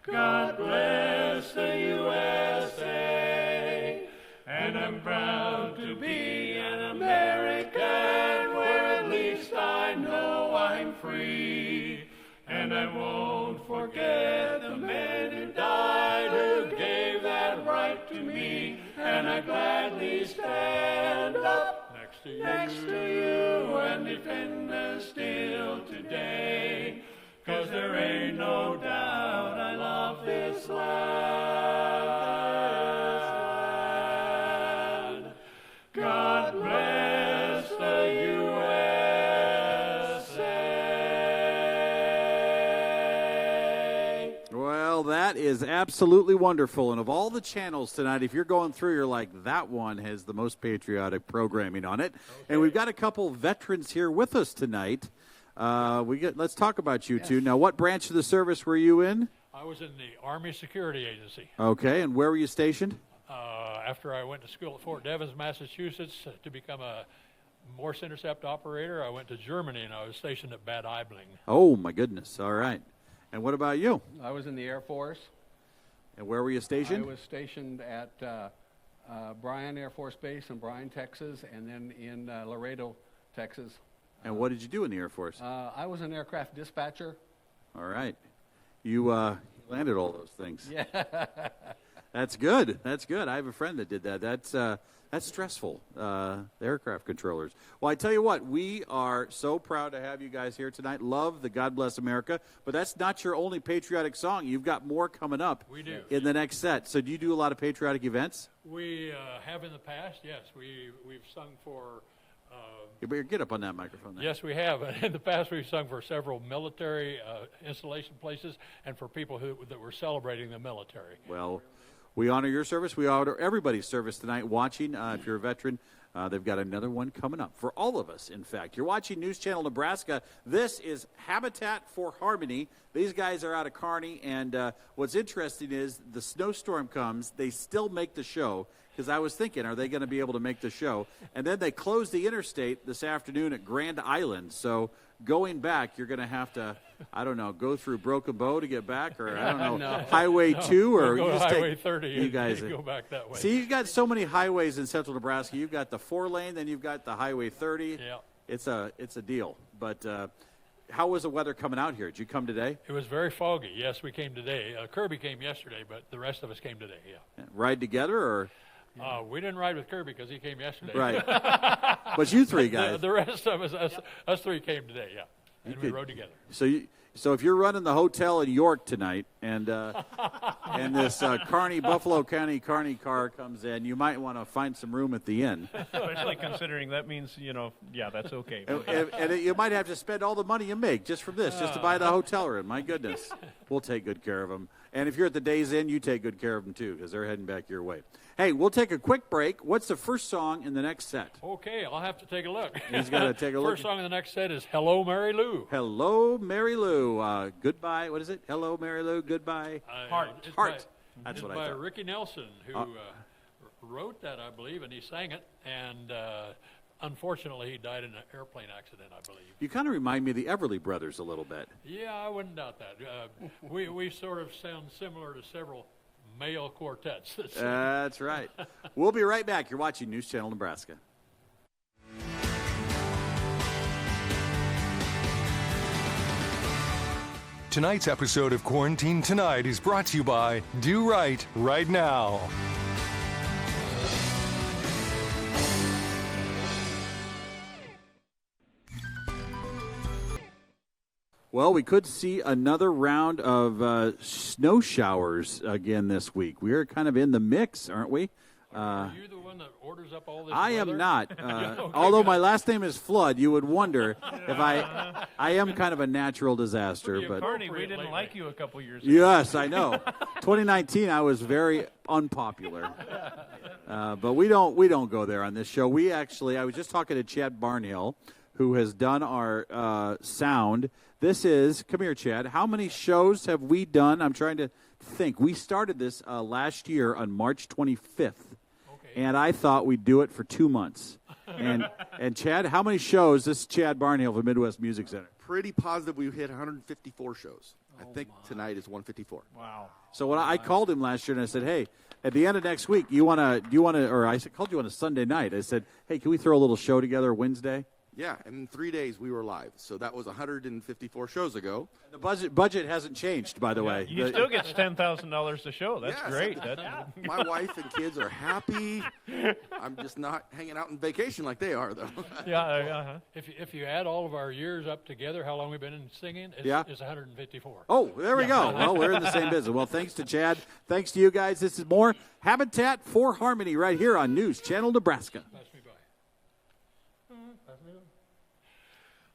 God bless the USA, and I'm proud to be an American, where at least I know I'm free. And I won't forget the man who died, who gave that right to me, and I gladly stand up next to you and defend us still today, 'cause there ain't no doubt I love this land. God bless the USA. Well, that is absolutely wonderful. And of all the channels tonight, if you're going through, you're like, that one has the most patriotic programming on it. Okay. And we've got a couple veterans here with us tonight. Let's talk about you two. Now, what branch of the service were you in? I was in the Army Security Agency. Okay, and where were you stationed? After I went to school at Fort Devens, Massachusetts, to become a Morse intercept operator, I went to Germany, and I was stationed at Bad Aibling. Oh, my goodness. All right. And what about you? I was in the Air Force. And where were you stationed? I was stationed at Bryan Air Force Base in Bryan, Texas, and then in Laredo, Texas. And what did you do in the Air Force? I was an aircraft dispatcher. All right. You landed all those things. Yeah. That's good. That's good. I have a friend that did that. That's stressful, the aircraft controllers. Well, I tell you what, we are so proud to have you guys here tonight. Love the God Bless America, but that's not your only patriotic song. You've got more coming up in the next set. So do you do a lot of patriotic events? We have in the past, yes. We've sung for... You better get up on that microphone there. Yes, we have. In the past, we've sung for several military installation places and for people that were celebrating the military. Well, we honor your service. We honor everybody's service tonight watching. If you're a veteran, they've got another one coming up for all of us, in fact. You're watching News Channel Nebraska. This is Habitat for Harmony. These guys are out of Kearney, and what's interesting is the snowstorm comes. They still make the show, because I was thinking, are they going to be able to make the show? And then they close the interstate this afternoon at Grand Island. So going back, you're going to have to, I don't know, go through Broken Bow to get back, or I don't know, Highway 2, or we'll go you to just Highway take, 30 you guys go back that way. See, you've got so many highways in central Nebraska. You've got the 4-lane, then you've got the Highway 30. Yeah. It's a deal. But how was the weather coming out here? Did you come today? It was very foggy. Yes, we came today. Kirby came yesterday, but the rest of us came today, yeah. Ride together, or? We didn't ride with Kirby because he came yesterday. Right. But you three guys. The rest of us three came today, yeah. And we rode together. So if you're running the hotel in York tonight and this Buffalo County Kearney car comes in, you might want to find some room at the inn. Especially considering that means, that's okay. And you might have to spend all the money you make just from this, just to buy the hotel room. My goodness. We'll take good care of them. And if you're at the Days Inn, you take good care of them, too, because they're heading back your way. Hey, we'll take a quick break. What's the first song in the next set? Okay, I'll have to take a look. He's got to take a look. First song in the next set is Hello, Mary Lou. Hello, Mary Lou. Goodbye. What is it? Hello, Mary Lou. Goodbye. Heart. That's what I by thought. Ricky Nelson, who wrote that, I believe, and he sang it. And unfortunately, he died in an airplane accident, I believe. You kind of remind me of the Everly Brothers a little bit. Yeah, I wouldn't doubt that. We sort of sound similar to several male quartets. That's right. We'll be right back. You're watching News Channel Nebraska. Tonight's episode of Quarantine Tonight is brought to you by Do Right Right Now. Well, we could see another round of snow showers again this week. We are kind of in the mix, aren't we? Are you the one that orders up all this I weather? am not. Okay, Although good. my last name is Flood, you would wonder if I am kind of a natural disaster. Pretty But Carney, we appropriate didn't lately. like you a couple years ago. yes, I know. 2019, I was very unpopular. But we don't go there on this show. I was just talking to Chad Barnhill, who has done our sound. Come here, Chad. How many shows have we done? I'm trying to think. We started this last year on March 25th. And I thought we'd do it for 2 months. And Chad, how many shows? This is Chad Barnhill from Midwest Music Center. Pretty positive we've hit 154 shows. I think tonight is 154. Wow. So when I called him last year and I said, hey, at the end of next week, do you want to, or I called you on a Sunday night. I said, hey, can we throw a little show together Wednesday? Yeah, and in 3 days we were live. So that was 154 shows ago. The budget hasn't changed, by the way. You still get $10,000 a show. That's Yes. great. My wife and kids are happy. I'm just not hanging out on vacation like they are, though. Yeah. If you add all of our years up together, how long we've been in singing, it's 154. Oh, there we go. Well, we're in the same business. Well, thanks to Chad. Thanks to you guys. This is more Habitat for Harmony right here on News Channel Nebraska. Pass me by.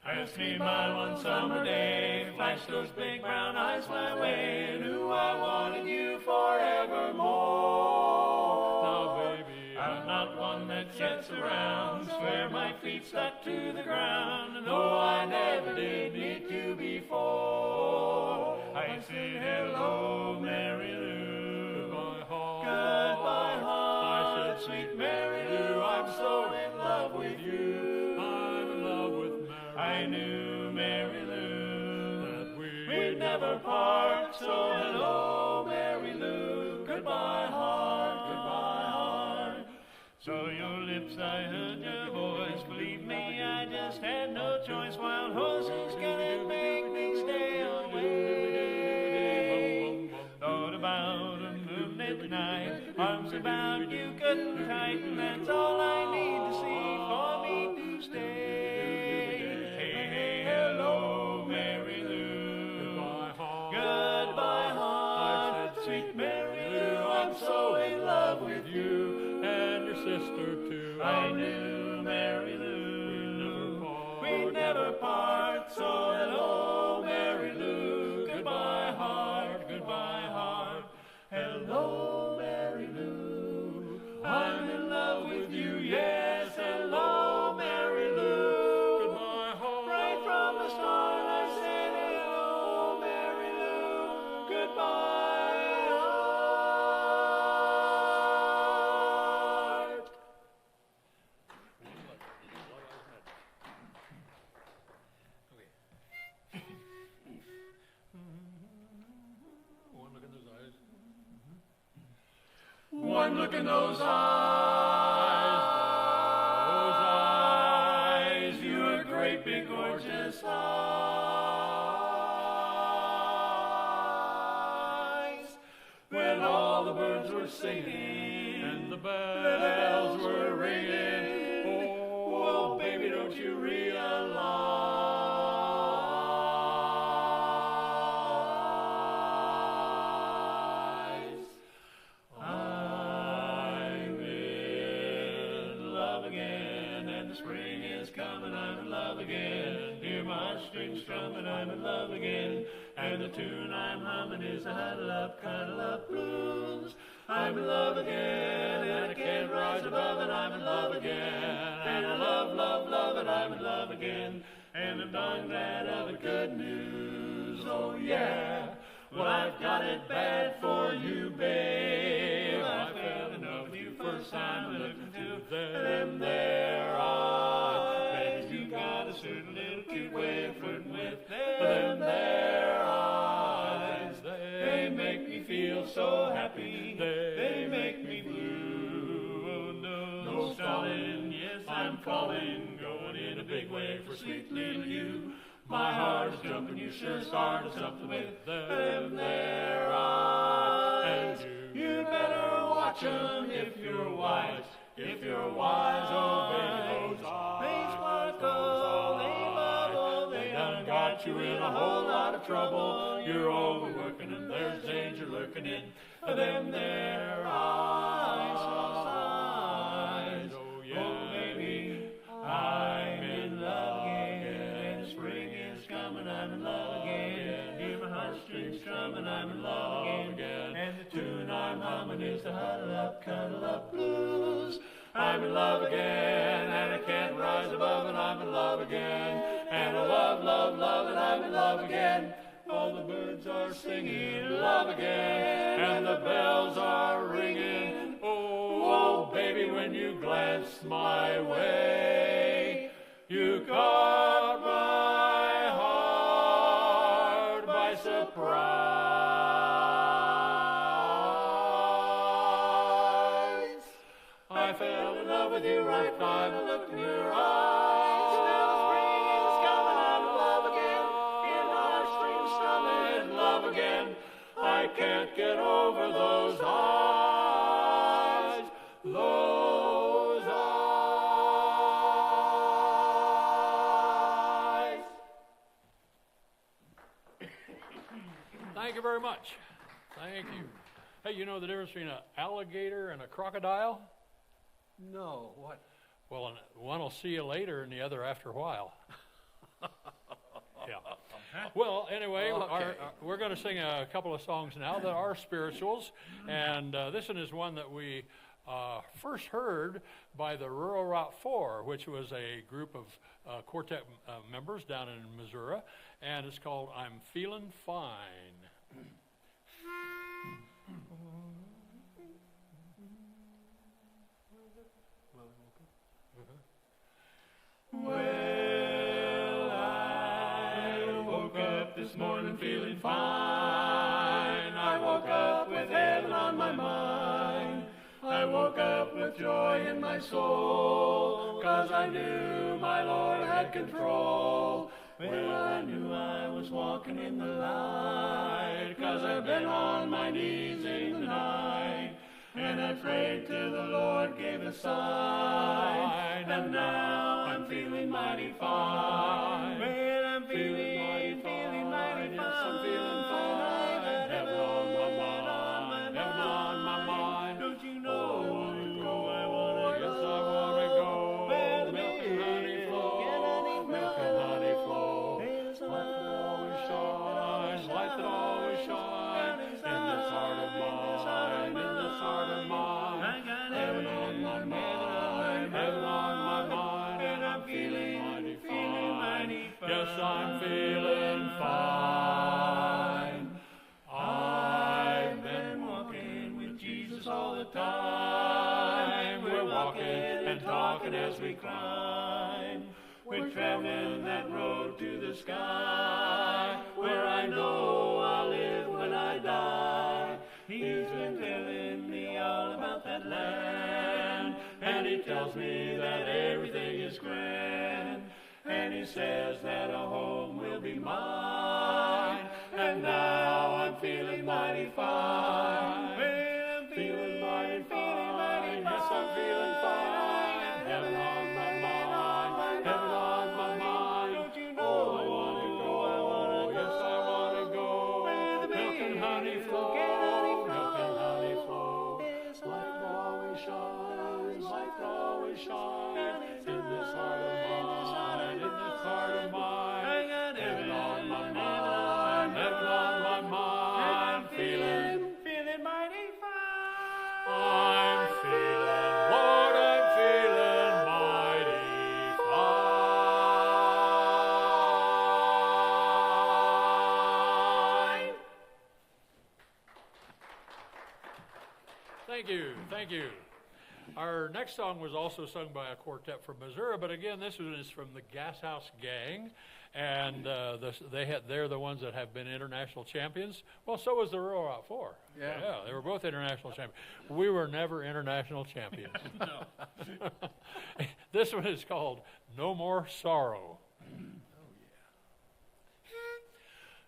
Pass me by one summer day, flash those big brown eyes my way, and knew I wanted you forevermore. Now, baby, I'm not one that gets around, swear my feet stuck to the ground, and no, I never did meet you before. I said hello, Mary Lou, goodbye heart, I said sweet Mary Lou, I'm so in love with you. I'm in love with Mary. I knew Mary Lou that we'd never part. So hello, Mary Lou. Goodbye, heart. Goodbye, heart. So your lips, I heard your voice. Believe me, I just had no choice. Wild horses gonna make me stay away. Thought about a moonlit night, arms about you good and tight, and that's all I need to see for me to stay. Hello, Mary Lou. Goodbye, heart. Sweet Mary Lou, I'm so in love with you. And your sister, too. I knew Mary Lou. We'd never part. So hello, Mary Lou. Goodbye, heart. Goodbye, heart. Hello, Mary Lou. I'm in love with you. Yes, hello, Mary Lou. Right from the start, I said hello, Mary Lou. Goodbye, heart. One look in those eyes. One look in those eyes, your great big gorgeous eyes. When all the birds were singing and the bells were ringing, oh, baby, don't you realize I'm in love again, and the spring is coming, I'm in love again. Hear my strings strumming, I'm in love again, and the tune I'm humming is a huddle up blues. I'm in love again, and I can't rise above it, I'm in love again, and I love, love, love it, I'm in love again, and I'm darn glad of it, good news, oh yeah. Well, I've got it bad for you, babe. I fell in love with you first time I looked into them there eyes. Baby, you got a certain little cute way of flirting with them there eyes. They make me feel so happy. They make me blue. Oh, no stalling. Yes, I'm falling. Going in a big way for sweet little you. My heart is jumping, you sure started something with them there eyes. And you better watch them if you're wise. If you're wise, oh baby, those eyes. They sparkle, they bubble, they done got you in a whole lot of trouble. You're overworking and there's danger lurking in them there eyes. and I'm in love again. And the tune I'm humming is the huddle up, cuddle up blues. I'm in love again, and I can't rise above, and I'm in love again. And I love, love, love, and I'm in love again. All the birds are singing love again, and the bells are ringing. Oh, baby, when you glance my way, you caught my heart by surprise. I fell in love with you right time I looked in your eyes. Now the spring is coming, I'm in love again. In our streams strumming in love again. I can't get over those eyes, those eyes. Thank you very much. Thank you. Hey, you know the difference between an alligator and a crocodile? No, what? Well, one will see you later and the other after a while. Yeah. Well, anyway, Okay. we're going to sing a couple of songs now that are spirituals. And this one is one that we first heard by the Rural Route 4, which was a group of quartet members down in Missouri. And it's called I'm Feeling Fine. Well, I woke up this morning feeling fine. I woke up with heaven on my mind. I woke up with joy in my soul, 'cause I knew my Lord had control. Well, I knew I was walking in the light, 'cause I've been on my knees in the night. And I prayed till the Lord gave a sign, and now I'm feeling mighty fine. Well, I'm feeling mighty fine. Yes, I'm feeling fine. Heaven on my mind, heaven on my mind. Don't you know I want to go? I want to, yes, I want to go. Where the milk and honey flow, milk and honey flow. Light that always shines, light that always shines in this heart of mine, in this heart of mine. Heaven on my mind, heaven on my mind, and I'm feeling mighty fine. Yes, I'm feeling fine. I've been walking with Jesus all the time. We're walking and talking as we climb. We're traveling that road to the sky, where I know I'll live when I die. He's been telling me all about that land, and he tells me that everything is grand. And he says that a home will be mine, and now I'm feeling mighty fine. Well, I'm feeling mighty fine. Yes, I'm feeling fine. Heaven on my mind, heaven on my mind. Don't you know I want to go? I want to, yes, I want to go. Where the milk and honey flow, milk and honey flow. Light always shines, light always shines in this heart of mine, in this heart of mine. Heaven on my mind, heaven on my mind. I'm feeling mighty fine. I'm feeling, Lord, I'm feeling mighty fine. Thank you, thank you. Our next song was also sung by a quartet from Missouri, but again, this one is from the Gas House Gang, and they're the ones that have been international champions. Well, so was the Rural Route 4. Yeah, they were both international champions. We were never international champions. No. This one is called No More Sorrow.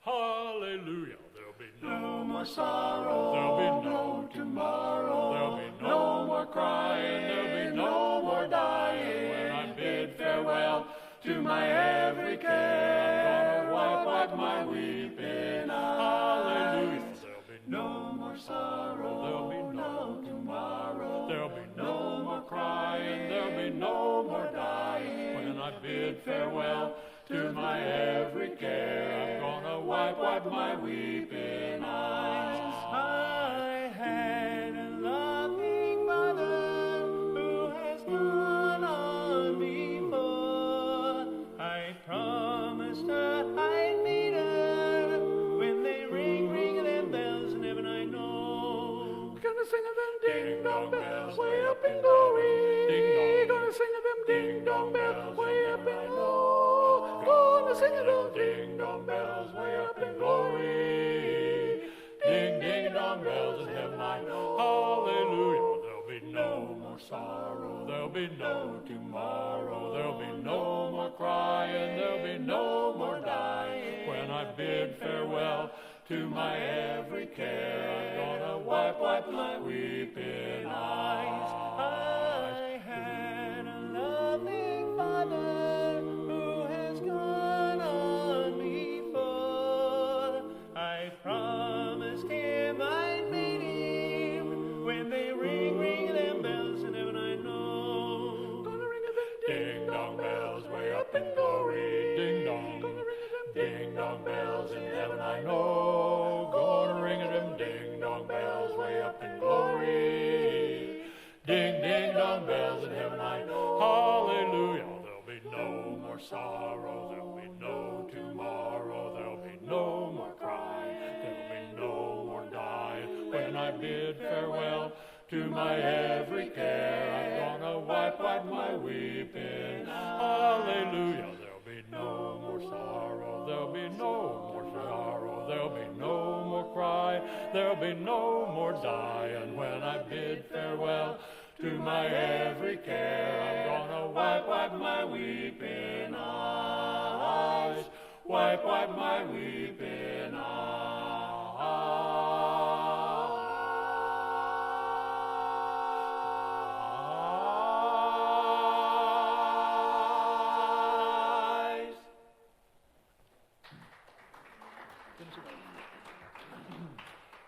Hallelujah. There'll be no more sorrow. There'll be no tomorrow. There'll be no more crying. There'll be no more dying. When I bid farewell to my every care, I'm gonna wipe my weeping eyes. Hallelujah. There'll be no more sorrow. There'll be no tomorrow. There'll be no more crying. There'll be no more dying. When I bid farewell to my every care. I'm gonna wipe my weeping eyes. I had a loving mother who has gone on before. I promised her I'd meet her when they ring them bells in heaven. I know. Gonna sing of them ding dong bells way up in glory. Ding dong. Gonna sing of them ding dong bells way up in glory. Gonna sing of them ding dong bells way up in glory. Ding ding dong bells in heaven. I know. Hallelujah. There'll be no more sorrow. There'll be no tomorrow. There'll be no more crying. There'll be no more dying. When I bid farewell to my every care, I'm gonna wipe my weeping eyes. I had a loving father who has gone on before. I promised him I'd meet him when they ring them bells in heaven. I know. Gonna ring them ding dong bells way up in glory. Ding dong. Gonna ring them ding dong bells in heaven. I know. Gonna ring them ding dong bells way up in glory. Ding ding dong bells in heaven. I know. Hallelujah. There'll be no more sorrow. There'll be no tomorrow. There'll be no more crying. There'll be no more dying. When I bid farewell to my every care, I'm gonna wipe my weeping. Hallelujah. There'll be no more sorrow. There'll be no more sorrow. There'll be no more cry. There'll be no more dying. When I bid farewell to my every care, I'm gonna wipe my weeping eyes. Wipe my weeping eyes.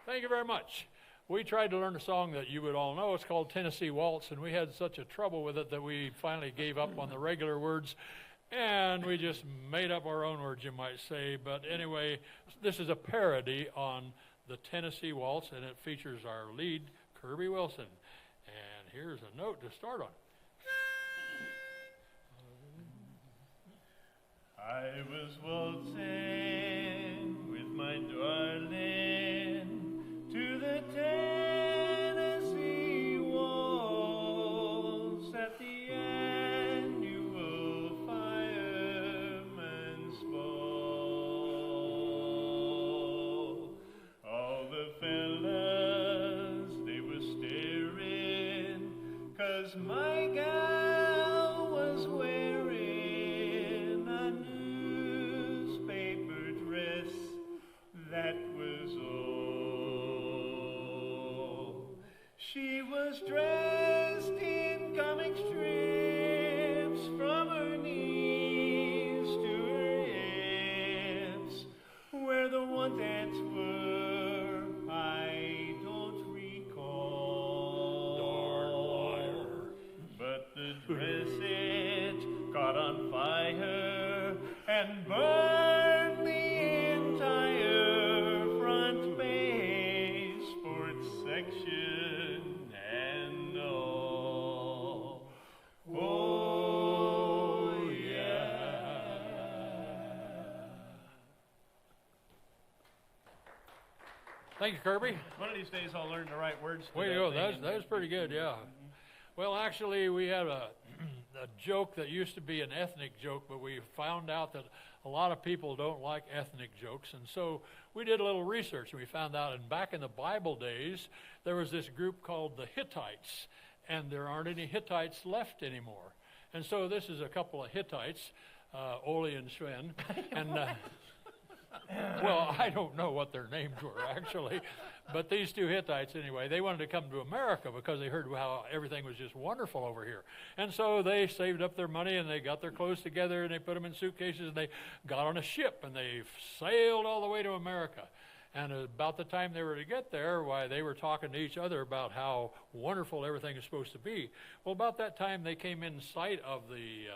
Thank you very much. We tried to learn a song that you would all know. It's called Tennessee Waltz, and we had such a trouble with it that we finally gave up on the regular words, and we just made up our own words, you might say. But anyway, this is a parody on the Tennessee Waltz, and it features our lead, Kirby Wilson. And here's a note to start on. I was waltzing with my darling to the Tennessee Waltz at the annual Fireman's Ball. All the fellas, they were staring, 'cause my gal was wearing a newspaper dress, that was all. She was dressed in comic strips from her knees to her hips. Where the one dance were, I don't recall. Darn liar. But the dress, it caught on fire and burned the entire front page, sports section and all. Oh, yeah. Thank you, Kirby. One of these days I'll learn the right words. to Way to that go. thing. That was pretty good, yeah. Well, actually, we had a joke that used to be an ethnic joke, but we found out that a lot of people don't like ethnic jokes. And so we did a little research, and we found out, and back in the Bible days, there was this group called the Hittites, and there aren't any Hittites left anymore. And so this is a couple of Hittites, Ole and Sven, and well, I don't know what their names were actually, but these two Hittites anyway, they wanted to come to America because they heard how everything was just wonderful over here. And so they saved up their money and they got their clothes together and they put them in suitcases and they got on a ship and they sailed all the way to America. And about the time they were to get there, why, they were talking to each other about how wonderful everything is supposed to be. Well, about that time they came in sight of the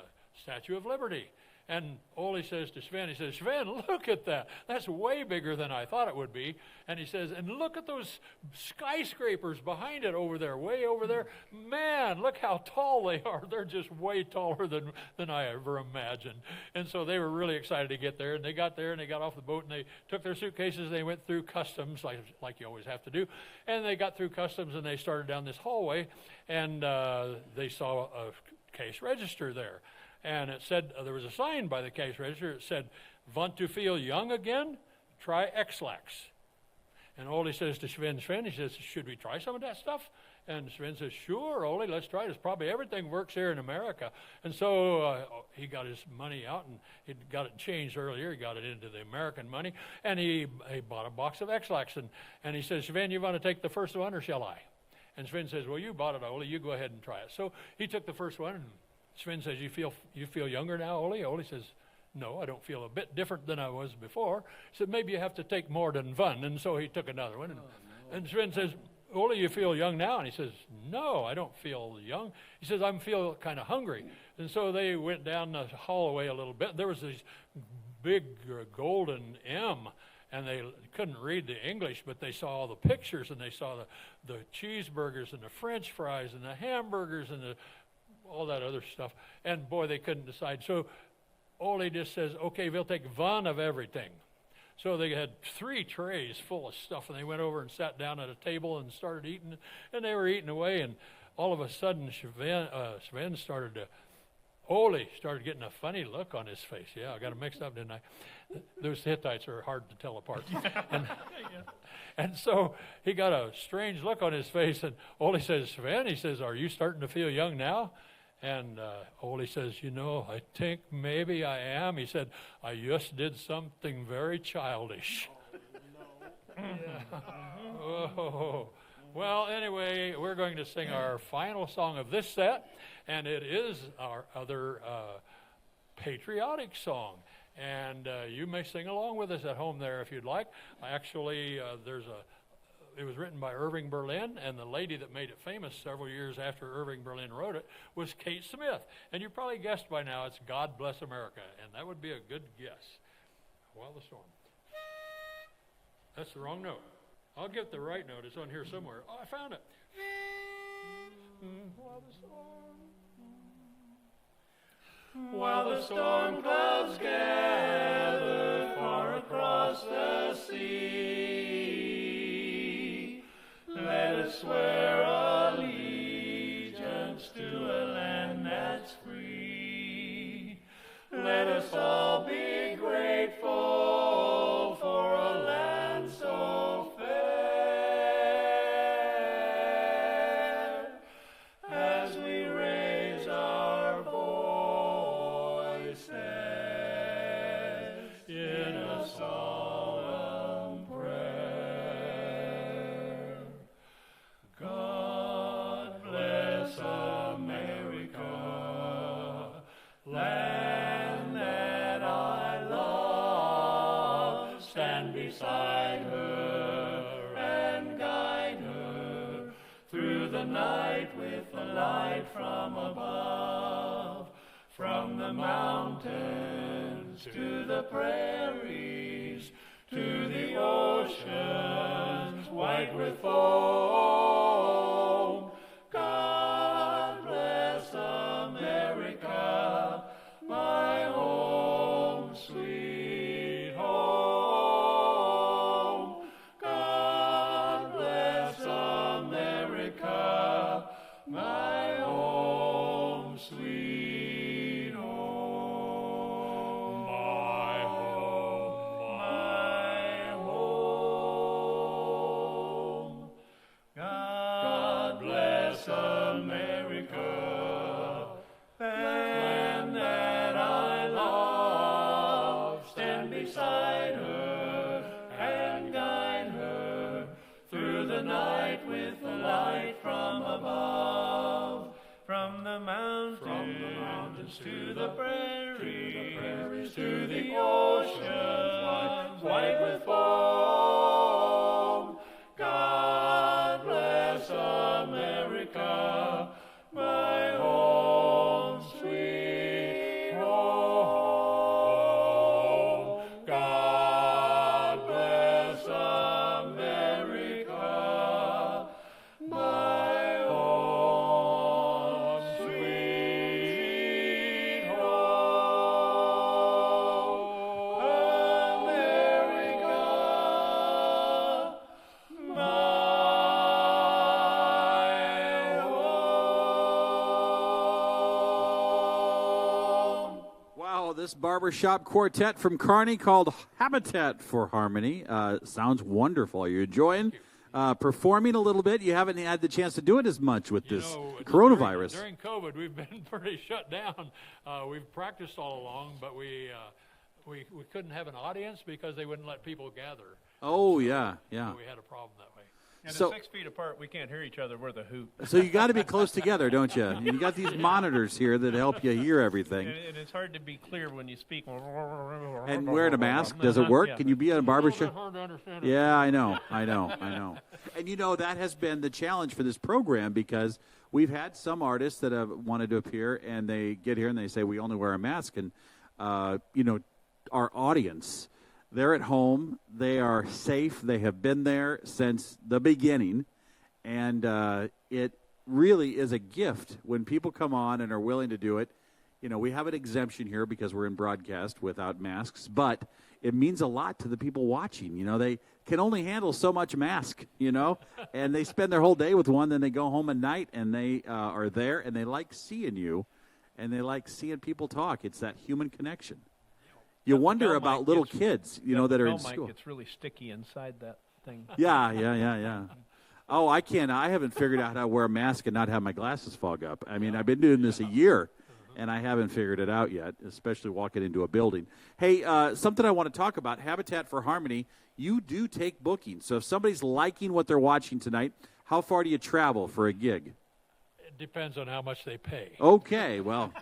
Statue of Liberty. And Ole says to Sven, he says, Sven, look at that. That's way bigger than I thought it would be. And he says, and look at those skyscrapers behind it over there, way over there. Man, look how tall they are. They're just way taller than I ever imagined. And so they were really excited to get there. And they got there and they got off the boat and they took their suitcases and they went through customs like you always have to do. And they got through customs and they started down this hallway and they saw a case register there. And it said, there was a sign by the cash register. It said, want to feel young again? Try X-Lax. And Ole says to Sven, he says, should we try some of that stuff? And Sven says, sure, Ole, let's try this. Probably everything works here in America. And so he got his money out, and he got it changed earlier. He got it into the American money, and he bought a box of X-Lax. And he says, Sven, you want to take the first one, or shall I? And Sven says, well, you bought it, Ole. You go ahead and try it. So he took the first one, and Sven says, you feel younger now, Ole? Ole says, no, I don't feel a bit different than I was before. He said, maybe you have to take more than one. And so he took another one. And Sven says, Ole, you feel young now? And he says, no, I don't feel young. He says, I feel kind of hungry. And so they went down the hallway a little bit. There was this big golden M. And they couldn't read the English, but they saw all the pictures, and they saw the cheeseburgers and the French fries and the hamburgers and all that other stuff. And boy, they couldn't decide. So Ole just says, okay, we'll take one of everything. So they had 3 trays full of stuff, and they went over and sat down at a table and started eating. And they were eating away, and all of a sudden, Sven Ole started getting a funny look on his face. Yeah, I got it mixed up, didn't I? Those Hittites are hard to tell apart. And so he got a strange look on his face, and Ole says, Sven, he says, are you starting to feel young now? And Ole says, I think maybe I am. He said, I just did something very childish. Oh, no. Yeah. Oh. Well, anyway, we're going to sing our final song of this set, and it is our other patriotic song. And you may sing along with us at home there if you'd like. Actually, it was written by Irving Berlin, and the lady that made it famous several years after Irving Berlin wrote it was Kate Smith. And you probably guessed by now it's God Bless America, and that would be a good guess. While the storm. That's the wrong note. I'll get the right note. It's on here somewhere. Oh, I found it. While the storm. While the storm clouds gather far across the sea, let us swear allegiance to a land that's free. Let us all be grateful for a land so fair, as we raise our voices in a solemn prayer. God bless America, land that I love. Stand beside her and guide her through the night with the light from above. From the mountains to the prairies, to the oceans white with foam. God bless America, my home, sweet home. God bless America, my home, sweet home. My home, my home. God bless America, land that I love. Stand beside her and guide her through the night with the light from above. From the mountains to the prairies, to the oceans white with foam. God bless America, my home, sweet home. this barbershop quartet from Kearney called Habitat for Harmony sounds wonderful. Are you enjoying performing a little bit? You haven't had the chance to do it as much with this coronavirus. During COVID, we've been pretty shut down. We've practiced all along, but we couldn't have an audience because they wouldn't let people gather. Oh, yeah. So we had a problem that way. And at 6 feet apart, we can't hear each other. We're the hoop. So you got to be close together, don't you? And you got these monitors here that help you hear everything. And it's hard to be clear when you speak. And wearing a mask, does it work? Yeah. Can you be at a barbershop? Hard to understand. Yeah, I know. And that has been the challenge for this program because we've had some artists that have wanted to appear, and they get here and they say, we only wear a mask. And, our audience, they're at home. They are safe. They have been there since the beginning. And it really is a gift when people come on and are willing to do it. We have an exemption here because we're in broadcast without masks, but it means a lot to the people watching. They can only handle so much mask, and they spend their whole day with one, then they go home at night and they are there and they like seeing you and they like seeing people talk. It's that human connection. You wonder about little kids, that are in school. It's really sticky inside that thing. Yeah. Oh, I haven't figured out how to wear a mask and not have my glasses fog up. I mean, I've been doing this a year, and I haven't figured it out yet, especially walking into a building. Hey, something I want to talk about, Habitat for Harmony, you do take bookings. So if somebody's liking what they're watching tonight, how far do you travel for a gig? It depends on how much they pay. Okay, well,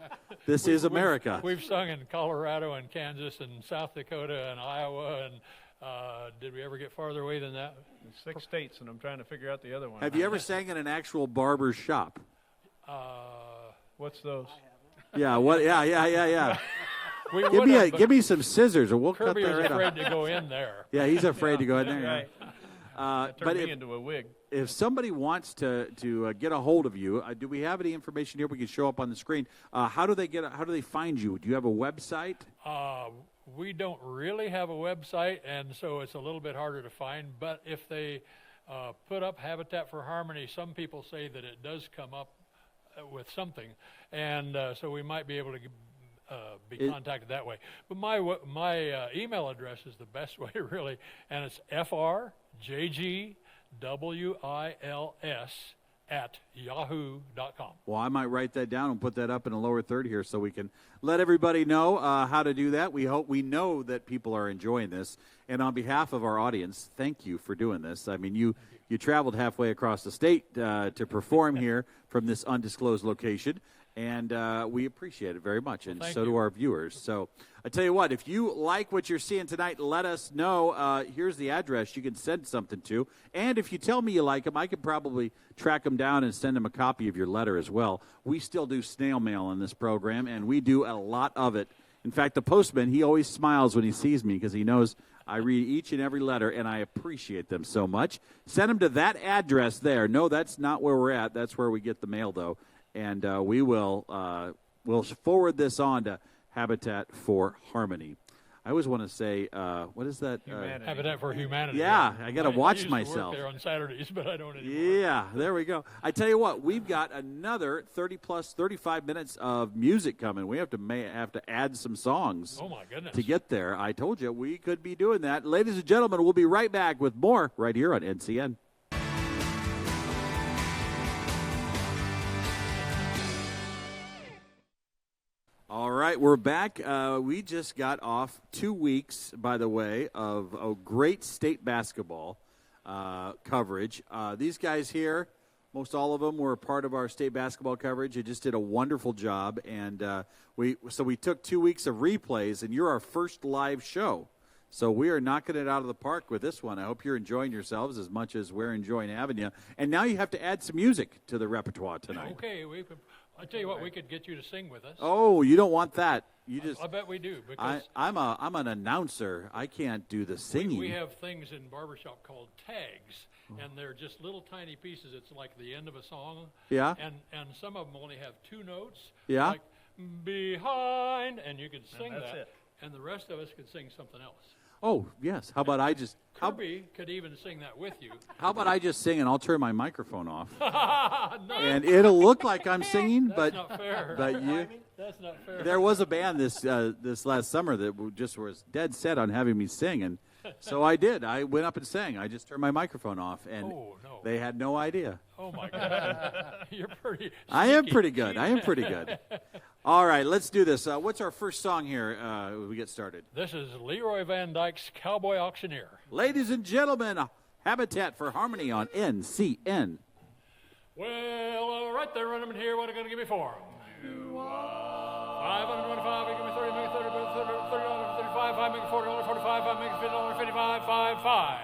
this is America. We've sung in Colorado and Kansas and South Dakota and Iowa, and did we ever get farther away than that? 6 states, and I'm trying to figure out the other one. Have you ever sang in an actual barber shop? What's those? Yeah, what? Yeah. Give me some scissors, or we'll Kirby cut that right off. Kirby is afraid to go in there. Yeah, he's afraid to go in there. Right. But me into a wig. If somebody wants to get a hold of you, do we have any information here we can show up on the screen? How do they find you? Do you have a website? We don't really have a website, and so it's a little bit harder to find. But if they put up Habitat for Harmony, some people say that it does come up with something, and so we might be able to be contacted that way. But my email address is the best way, really, and it's frjgwils@yahoo.com. Well, I might write that down and put that up in the lower third here so we can let everybody know how to do that. We know that people are enjoying this. And on behalf of our audience, thank you for doing this. I mean, you traveled halfway across the state to perform here from this undisclosed location. And we appreciate it very much, and so do our viewers. So I tell you what, if you like what you're seeing tonight, let us know. Here's the address you can send something to. And if you tell me you like them, I could probably track them down and send them a copy of your letter as well. We still do snail mail in this program, and we do a lot of it. In fact, the postman, he always smiles when he sees me because he knows I read each and every letter, and I appreciate them so much. Send them to that address there. No, that's not where we're at. That's where we get the mail, though. And we'll forward this on to Habitat for Harmony. I always want to say, what is that? Habitat for Humanity. Yeah, I got to watch myself. I used to work there on Saturdays, but I don't anymore. Yeah, there we go. I tell you what, we've got another 35 minutes of music coming. We have to add some songs. Oh my goodness! To get there. I told you we could be doing that. Ladies and gentlemen, we'll be right back with more right here on NCN. All right, we're back. We just got off 2 weeks, by the way, of a great state basketball coverage. These guys here, most all of them were a part of our state basketball coverage. They just did a wonderful job, and we took 2 weeks of replays, and you're our first live show. So we are knocking it out of the park with this one. I hope you're enjoying yourselves as much as we're enjoying having you. And now you have to add some music to the repertoire tonight. Okay, I tell you what, we could get you to sing with us. Oh, you don't want that. I bet we do. Because I'm an announcer. I can't do the singing. We have things in barbershop called tags, and they're just little tiny pieces. It's like the end of a song. Yeah. And some of them only have 2 notes. Yeah. Like behind, and you can sing that's that. It. And the rest of us can sing something else. Oh, yes. How about I just... Kirby could even sing that with you. How about I just sing and I'll turn my microphone off? No. And it'll look like I'm singing, That's not fair. but you... That's not fair. There was a band this last summer that just was dead set on having me sing, and so I did. I went up and sang. I just turned my microphone off, and they had no idea. Oh, my God. You're pretty sneaky. I am pretty good. All right, let's do this. What's our first song here we get started? This is Leroy Van Dyke's Cowboy Auctioneer. Ladies and gentlemen, Habitat for Harmony on NCN. Well, all right, they're running here. What are you going to give me for them? 525, you give me 30, make it 30, $30, 35, 5, make it $40, 45, 5, make it $50, 55, 5.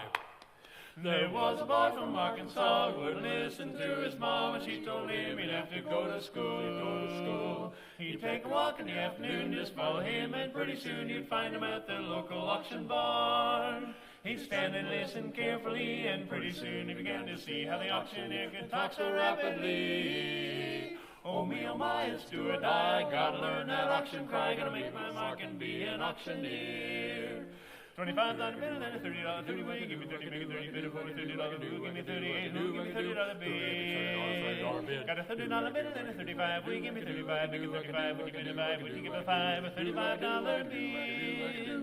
There was a boy from Arkansas who wouldn't listen to his mom, and she told him he'd have to go to school. He'd take a walk in the afternoon, just follow him, and pretty soon you'd find him at the local auction barn. He'd stand and listen carefully, and pretty soon he began to see how the auctioneer could talk so rapidly. Oh me, oh my, it's do or die, gotta learn that auction cry, gotta make my mark and be an auctioneer. $25 bill and a $30 30, will you give me 30, make it 30, bid of 40, $30 bill, give me 38, who give me $30 bid. Got a $30 bill and a 35, will you give me 35, make it 35, would you give me 5, would you give a 5, a $35 bill.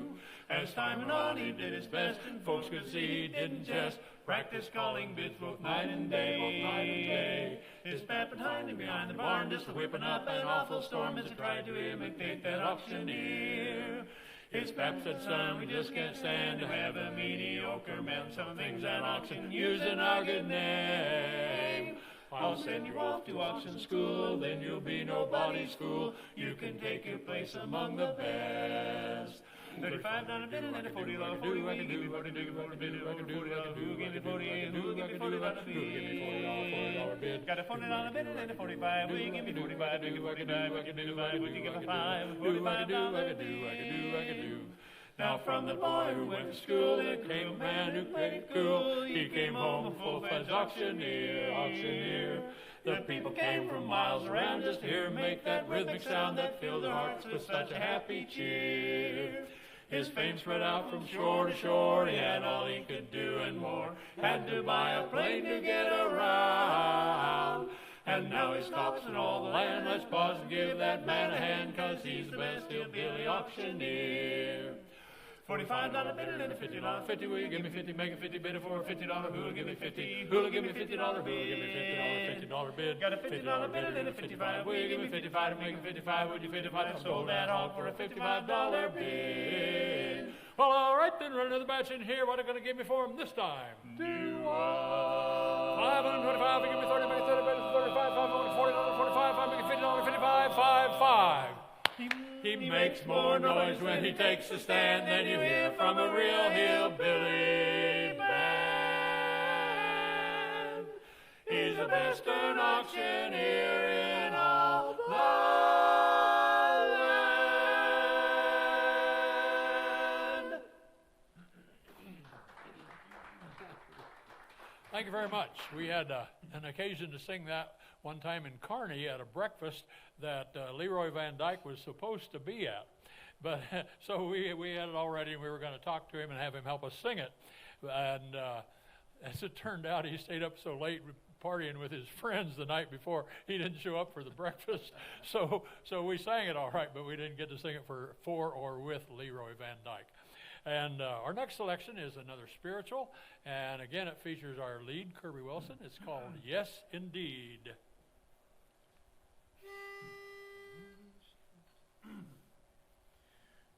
As time went on, he did his best, and folks could see he didn't jest. Practice calling bids both night and day. His pap behind him behind the barn, just whipping up an awful storm as he tried to imitate that auctioneer. His pap said, son, we just can't stand to have a mediocre man. Some things at auction using our good name. I'll send you off to auction school, then you'll be nobody's fool. You can take your place among the best. $35 bill and a $40 bill. I can do what I do, what I do, I can do what I do. Give me 48, who give me $40 bill. Got a $40 bill and a 45. Will you give me 45? Do you 45? I can do 5. Would you give a 5? $45 bill. Now from the boy who went to school, there came a man who played cool. He came home a full-fledged auctioneer. The people came from miles around just to hear him make that rhythmic sound that filled their hearts with such a happy cheer. His fame spread out from shore to shore. He had all he could do and more. Had to buy a plane to get around. And now he stops in all the land. Let's pause and give that man a hand, 'cause he's the best hillbilly auctioneer. $45 bill and a $50 50. Will you give me 50? Make a 50 bid for a $50. Who'll give me 50? Who'll give me $50? Who'll give me $50 bid? Got a $50 bill and a 55. Will you give me 55 to make a 55? Would you 55? I sold that hog for a $55 bid. Well, all right, then run another batch in here. What are you going to give me for him this time? Do what? 525. Give me 30. Make it 30. Make it 35. $40. 45. I make it $50. 55. 5. He makes more noise when he takes a stand than you hear from a real hillbilly band. He's the western auctioneer in all the land. Thank you very much. We had an occasion to sing that one time in Kearney at a breakfast that Leroy Van Dyke was supposed to be at. But so we had it all ready, and we were going to talk to him and have him help us sing it. And as it turned out, he stayed up so late partying with his friends the night before, he didn't show up for the breakfast. So we sang it all right, but we didn't get to sing it for or with Leroy Van Dyke. And our next selection is another spiritual, and again, it features our lead, Kirby Wilson. It's called Yes, Indeed.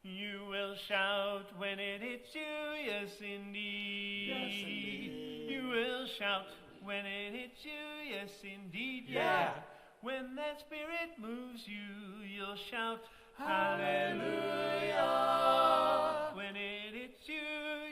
You will shout when it hits you, yes indeed. Yes, indeed. You will shout when it hits you, yes indeed. Yeah. When that spirit moves you, you'll shout Hallelujah. When it hits you,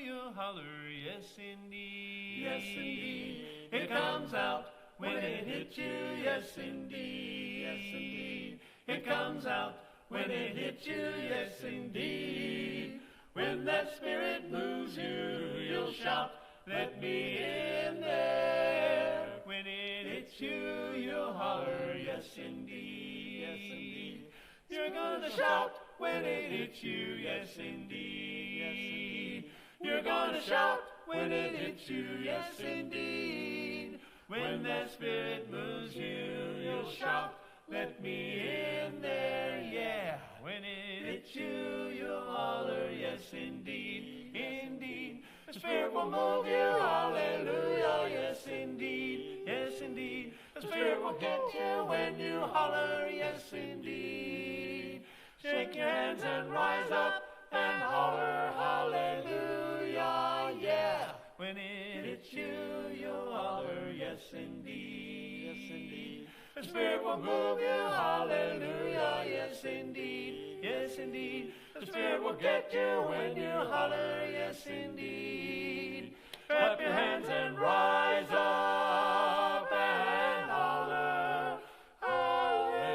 you'll holler, yes indeed. Yes, indeed. It comes out when it hits you, yes indeed. Yes, indeed. It comes out when it hits you, yes indeed. When that spirit moves you, you'll shout, let me in there. When it hits you, you'll holler, yes indeed. Yes, indeed. You're gonna shout when it hits you, yes indeed. You're gonna shout when it hits you, yes indeed. When that Spirit moves you, you'll shout, let me in there, yeah. When it hits you, you'll holler, yes indeed, indeed. The Spirit will move you, hallelujah, yes indeed, yes indeed. The Spirit will hit you when you holler, yes indeed. Shake your hands and rise up and holler, hallelujah, yeah. When it hits you, you'll holler, yes indeed, yes indeed. The Spirit will move you, hallelujah, yes indeed, yes indeed. The Spirit will get you when you holler, yes indeed. Clap your hands and rise up and holler, hallelujah,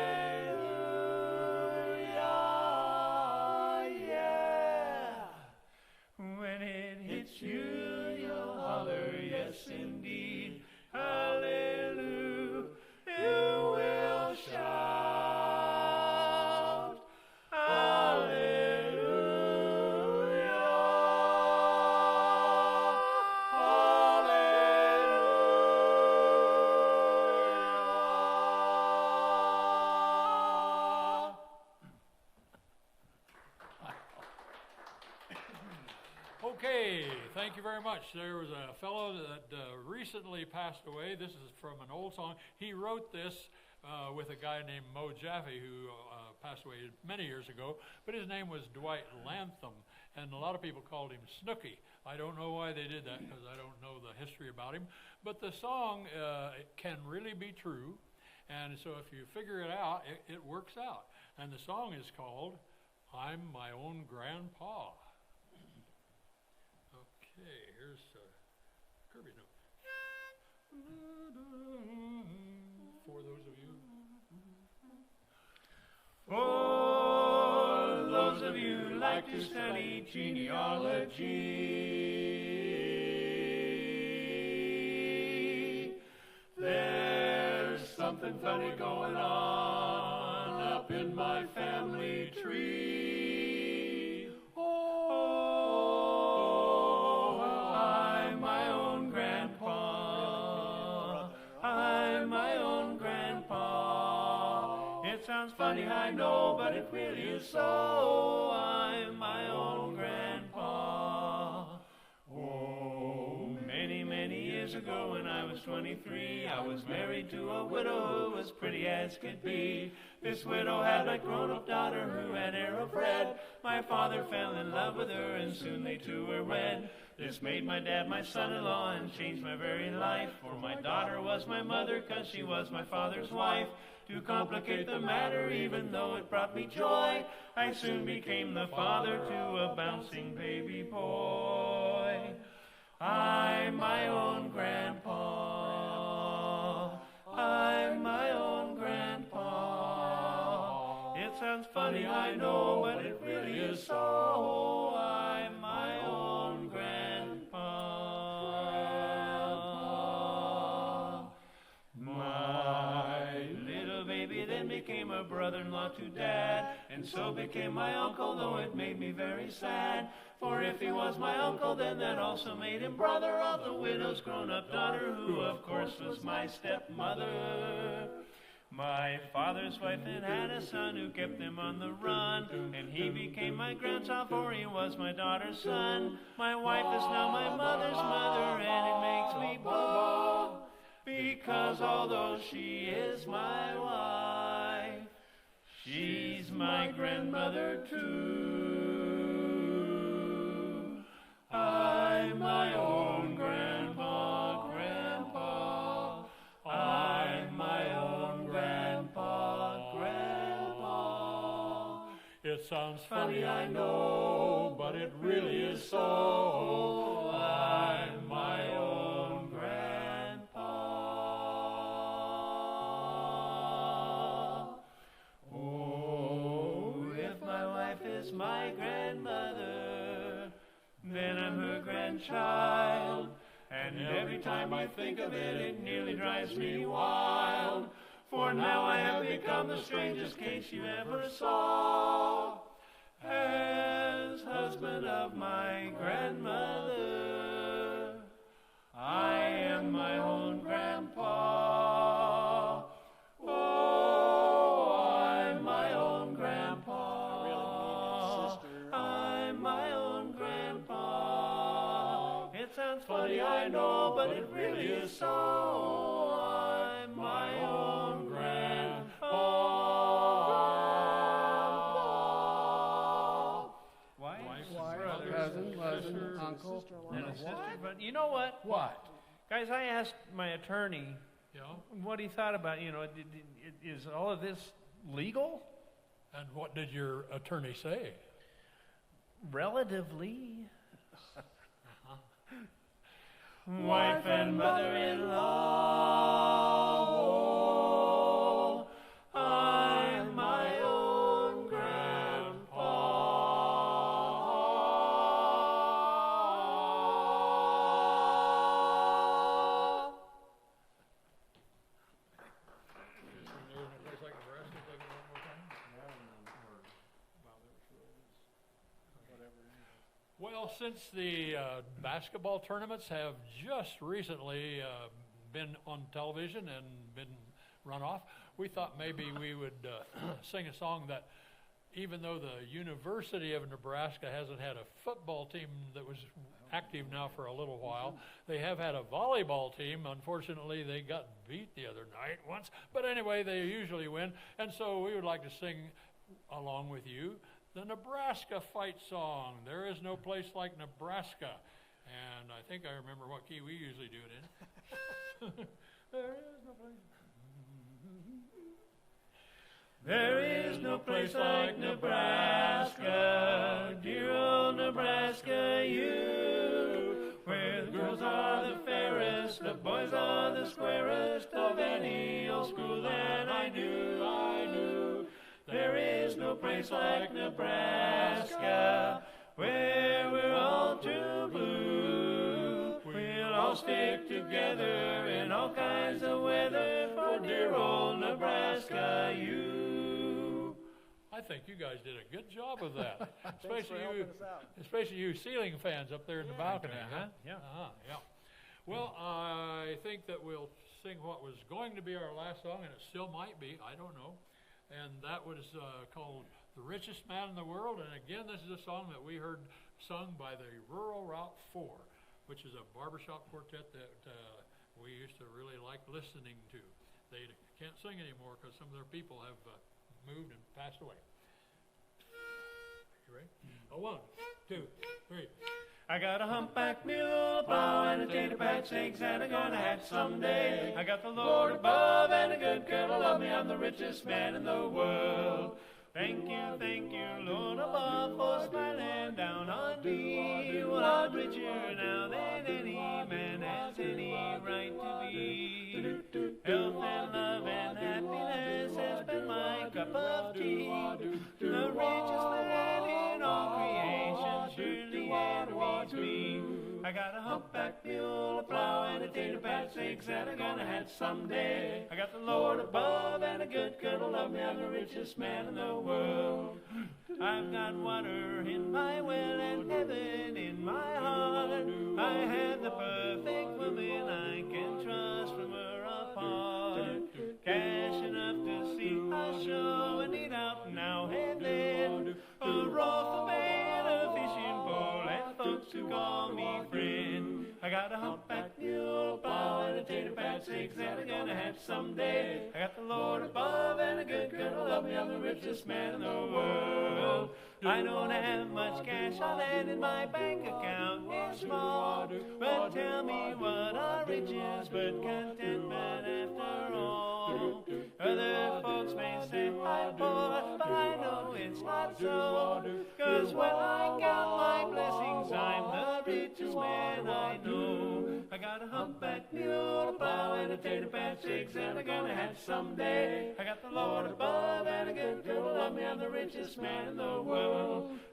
yeah. When it hits you, you'll holler, yes indeed, hallelujah. You will shout, hallelujah, hallelujah. Okay, thank you very much. There was a fellow that recently passed away. This is from an old song. He wrote this with a guy named Mo Jaffe who passed away many years ago, but his name was Dwight Lantham, and a lot of people called him Snooky. I don't know why they did that because I don't know the history about him, but the song it can really be true, and so if you figure it out, it works out. And the song is called I'm My Own Grandpa. Okay, here's Kirby note. For those of you. For those of you who like to study genealogy, there's something funny going on up in my family tree. Oh, I'm my own grandpa. I'm my own grandpa. It sounds funny, I know, but it really is so. I'm my own grandpa. Oh, many, many years ago when I was 23, I was married to a widow who was pretty as could be. This widow had a grown-up daughter who had air of red. My father fell in love with her and soon they two were wed. This made my dad my son-in-law and changed my very life. For my daughter was my mother 'cause she was my father's wife. To complicate the matter, even though it brought me joy, I soon became the father to a bouncing baby boy. I'm my own grandpa. I'm my own grandpa. It sounds funny, I know, but it really is so. I'm my own grandpa. My little baby then became a brother-in-law to Dad, and so became my uncle, though it made me very sad. For if he was my uncle, then that also made him brother of the widow's grown-up daughter, who of course was my stepmother. My father's wife then had a son who kept them on the run, and he became my grandson, for he was my daughter's son. My wife is now my mother's mother, and it makes me blue, because although she is my wife, she's my grandmother too. I'm my own grandpa, grandpa. I'm my own grandpa, grandpa. It sounds funny, I know, but it really is so. I'm my own grandpa. Oh, if my wife is my grandmother, then I'm her grandchild. And every time I think of it, it nearly drives me wild. For now I have become the strangest case you ever saw. as husband of my grandmother. I am my own grandpa. Oh, I'm my own grandpa. I'm my own grandpa. It sounds funny, I know, but it really is so. I'm my own grandpa. Cousin, uncle, And a sister. But you know what? What? Guys, I asked my attorney Yeah. what he thought about, is all of this legal? And what did your attorney say? Relatively. Wife and mother-in-law. I'm my own grandpa. Well, since the basketball tournaments have just recently been on television and been run off, we thought maybe we would sing a song that, even though the University of Nebraska hasn't had a football team that was active now for a little while, they have had a volleyball team. Unfortunately, they got beat the other night once. But anyway, they usually win. And so we would like to sing along with you the Nebraska fight song, There Is No Place Like Nebraska. And I think I remember what key we usually do it in. There is no place. There is no place like Nebraska, dear old Nebraska, you, where the girls are the fairest, the boys are the squarest of any old school that I knew. There is no place like Nebraska, where we're all too blue. We'll all stick together in all kinds of weather for dear old Nebraska, you. I think you guys did a good job of that, especially you ceiling fans up there in the balcony, huh? Yeah. Yeah. Well, I think that we'll sing what was going to be our last song, and it still might be. I don't know. And that was called "The Richest Man in the World." And again, this is a song that we heard sung by the Rural Route 4, which is a barbershop quartet that we used to really like listening to. They can't sing anymore because some of their people have moved and passed away. You ready? A 1, 2, 3. I got a humpback mule, a plow, and a tater patch eggs, and I'm gonna hatch someday. I got the Lord above and a good girl to love me. I'm the richest man in the world. Thank you, Lord above, for smiling down on me. Well, I'm richer now than any man has any right to be. Health and love and happiness has been my cup of tea. The richest man in all creation surely envies me. I got a humpback mule, a plow, and a tater patch eggs that I'm gonna hatch someday. I got the Lord above and a good girl to love me. I'm the richest man in the world. I've got water in my well and heaven in my heart. I have the perfect woman I can trust from her apart. Cash enough to see a show and eat out now and then. A roll for bait, a fishing pole, and folks who call me friend. I got a humpback mule, a plow, and a tater patch eggs that I'm gonna hatch someday. I got the Lord above and a good girl to love me. I'm the richest man in the world. I don't have much cash on hand in my bank account is small. But tell me what are riches but contentment after all. Other folks may say I'm poor, but I know it's not so. 'Cause when I count my blessings, I'm the richest man I know. I got a humpback mule, a plow, and a tater patch eggs that I'm gonna hatch someday. I got the Lord above and a good girl to love me. I'm the richest man in the world.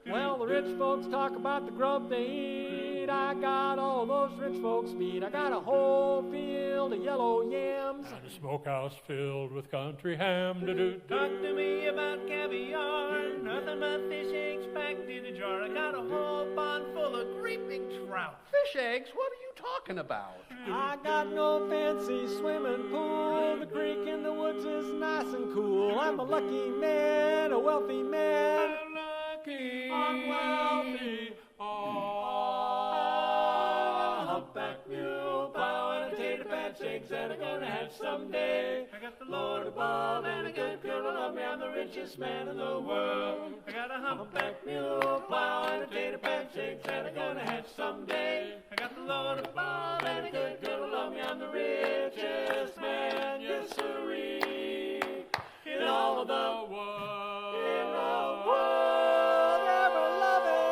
Well, the rich folks talk about the grub they eat wheat. I got all those rich folks' meat. I got a whole field of yellow yams. And a smokehouse filled with country ham. Talk to me about caviar. Nothing but fish eggs packed in a jar. I got a whole pond full of great big trout. Fish eggs? What are you talking about? I got no fancy swimming pool. The creek in the woods is nice and cool. I'm a lucky man, a wealthy man. I'm lucky. I'm wealthy. Humpback mule, plow and a tater patch eggs that I'm gonna have someday. I got the Lord above and a good girl to love me. I'm the richest man in the world. I got a humpback mule, plow and a tater patch eggs that I'm gonna have someday. I got the Lord above and a good girl to love me. I'm the richest man, yes sirree, in all of the world. In the world ever loving.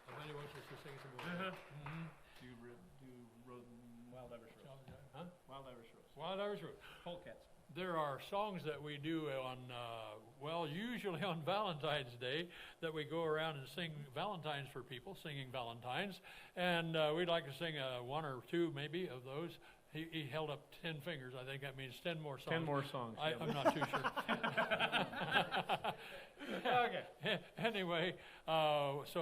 Somebody wants us to sing some more. Wild Irish Rose. Wild Irish Rose. Polecats. There are songs that we do on, usually on Valentine's Day, that we go around and sing Valentines for people, singing Valentines. And we'd like to sing one or two, maybe, of those. He held up 10 fingers. I think that means 10 more songs. 10 more songs. I'm not too sure. Okay. Anyway, so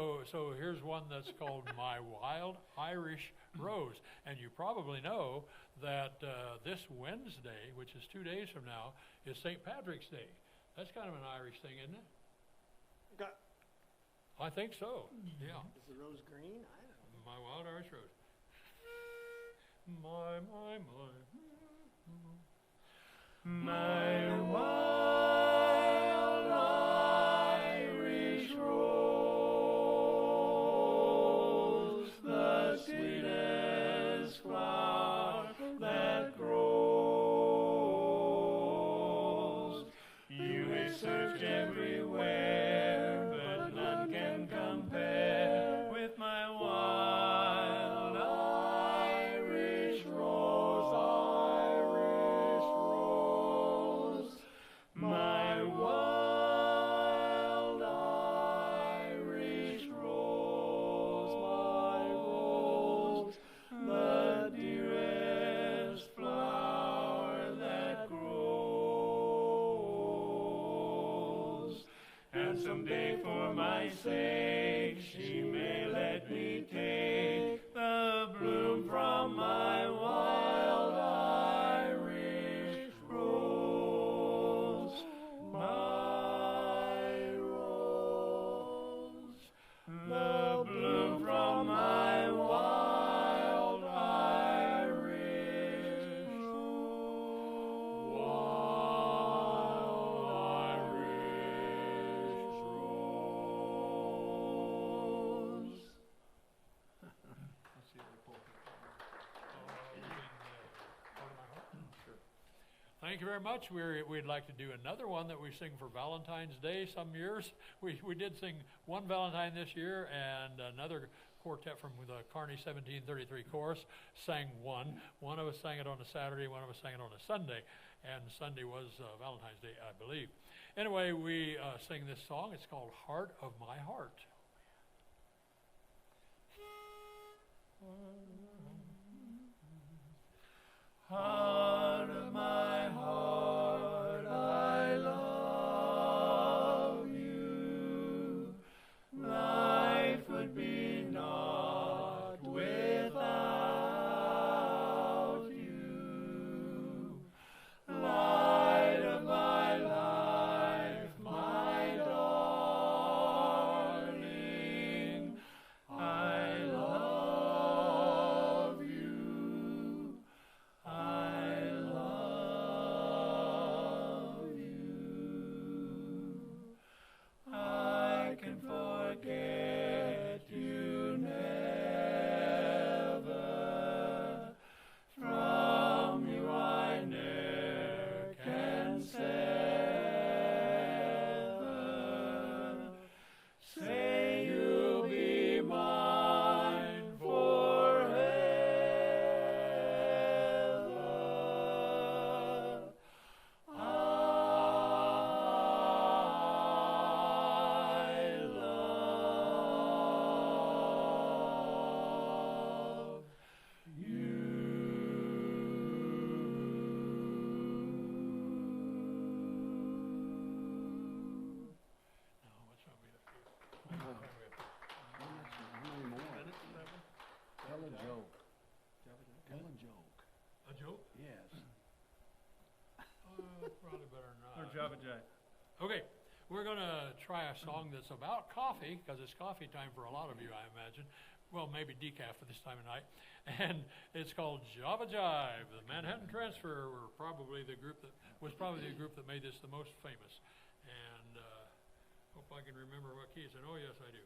here's one that's called My Wild Irish Rose. And you probably know that this Wednesday, which is 2 days from now, is St. Patrick's Day. That's kind of an Irish thing, isn't it? I think so, yeah. Is the rose green? I don't know. My Wild Irish Rose. My. My wild Irish rose, the sweetest flower that grows. You may search everywhere, but none can compare with my wild Irish rose, Irish rose. My wild Irish rose, my rose, the dearest flower that grows. And someday for my sake she may let me take the bloom from my wild Irish rose. My rose, the bloom from my wild Irish rose. Wild Irish rose. Thank you very much. We'd like to do another one that we sing for Valentine's Day some years. We did sing one Valentine this year, and another quartet from the Kearney 1733 chorus sang one. One of us sang it on a Saturday, one of us sang it on a Sunday, and Sunday was Valentine's Day, I believe. Anyway, we sing this song. It's called Heart of My Heart. Heart of my heart, I love you. Life would be naught without you. Light of my life, my darling, I love Tell a joke. A joke? Yes. Probably better not. Or Java Jive. Okay, we're going to try a song that's about coffee, because it's coffee time for a lot of you, I imagine. Well, maybe decaf for this time of night. And it's called Java Jive. The Manhattan Transfer was probably the group that made this the most famous. And hope I can remember what key it's in. Oh, yes, I do.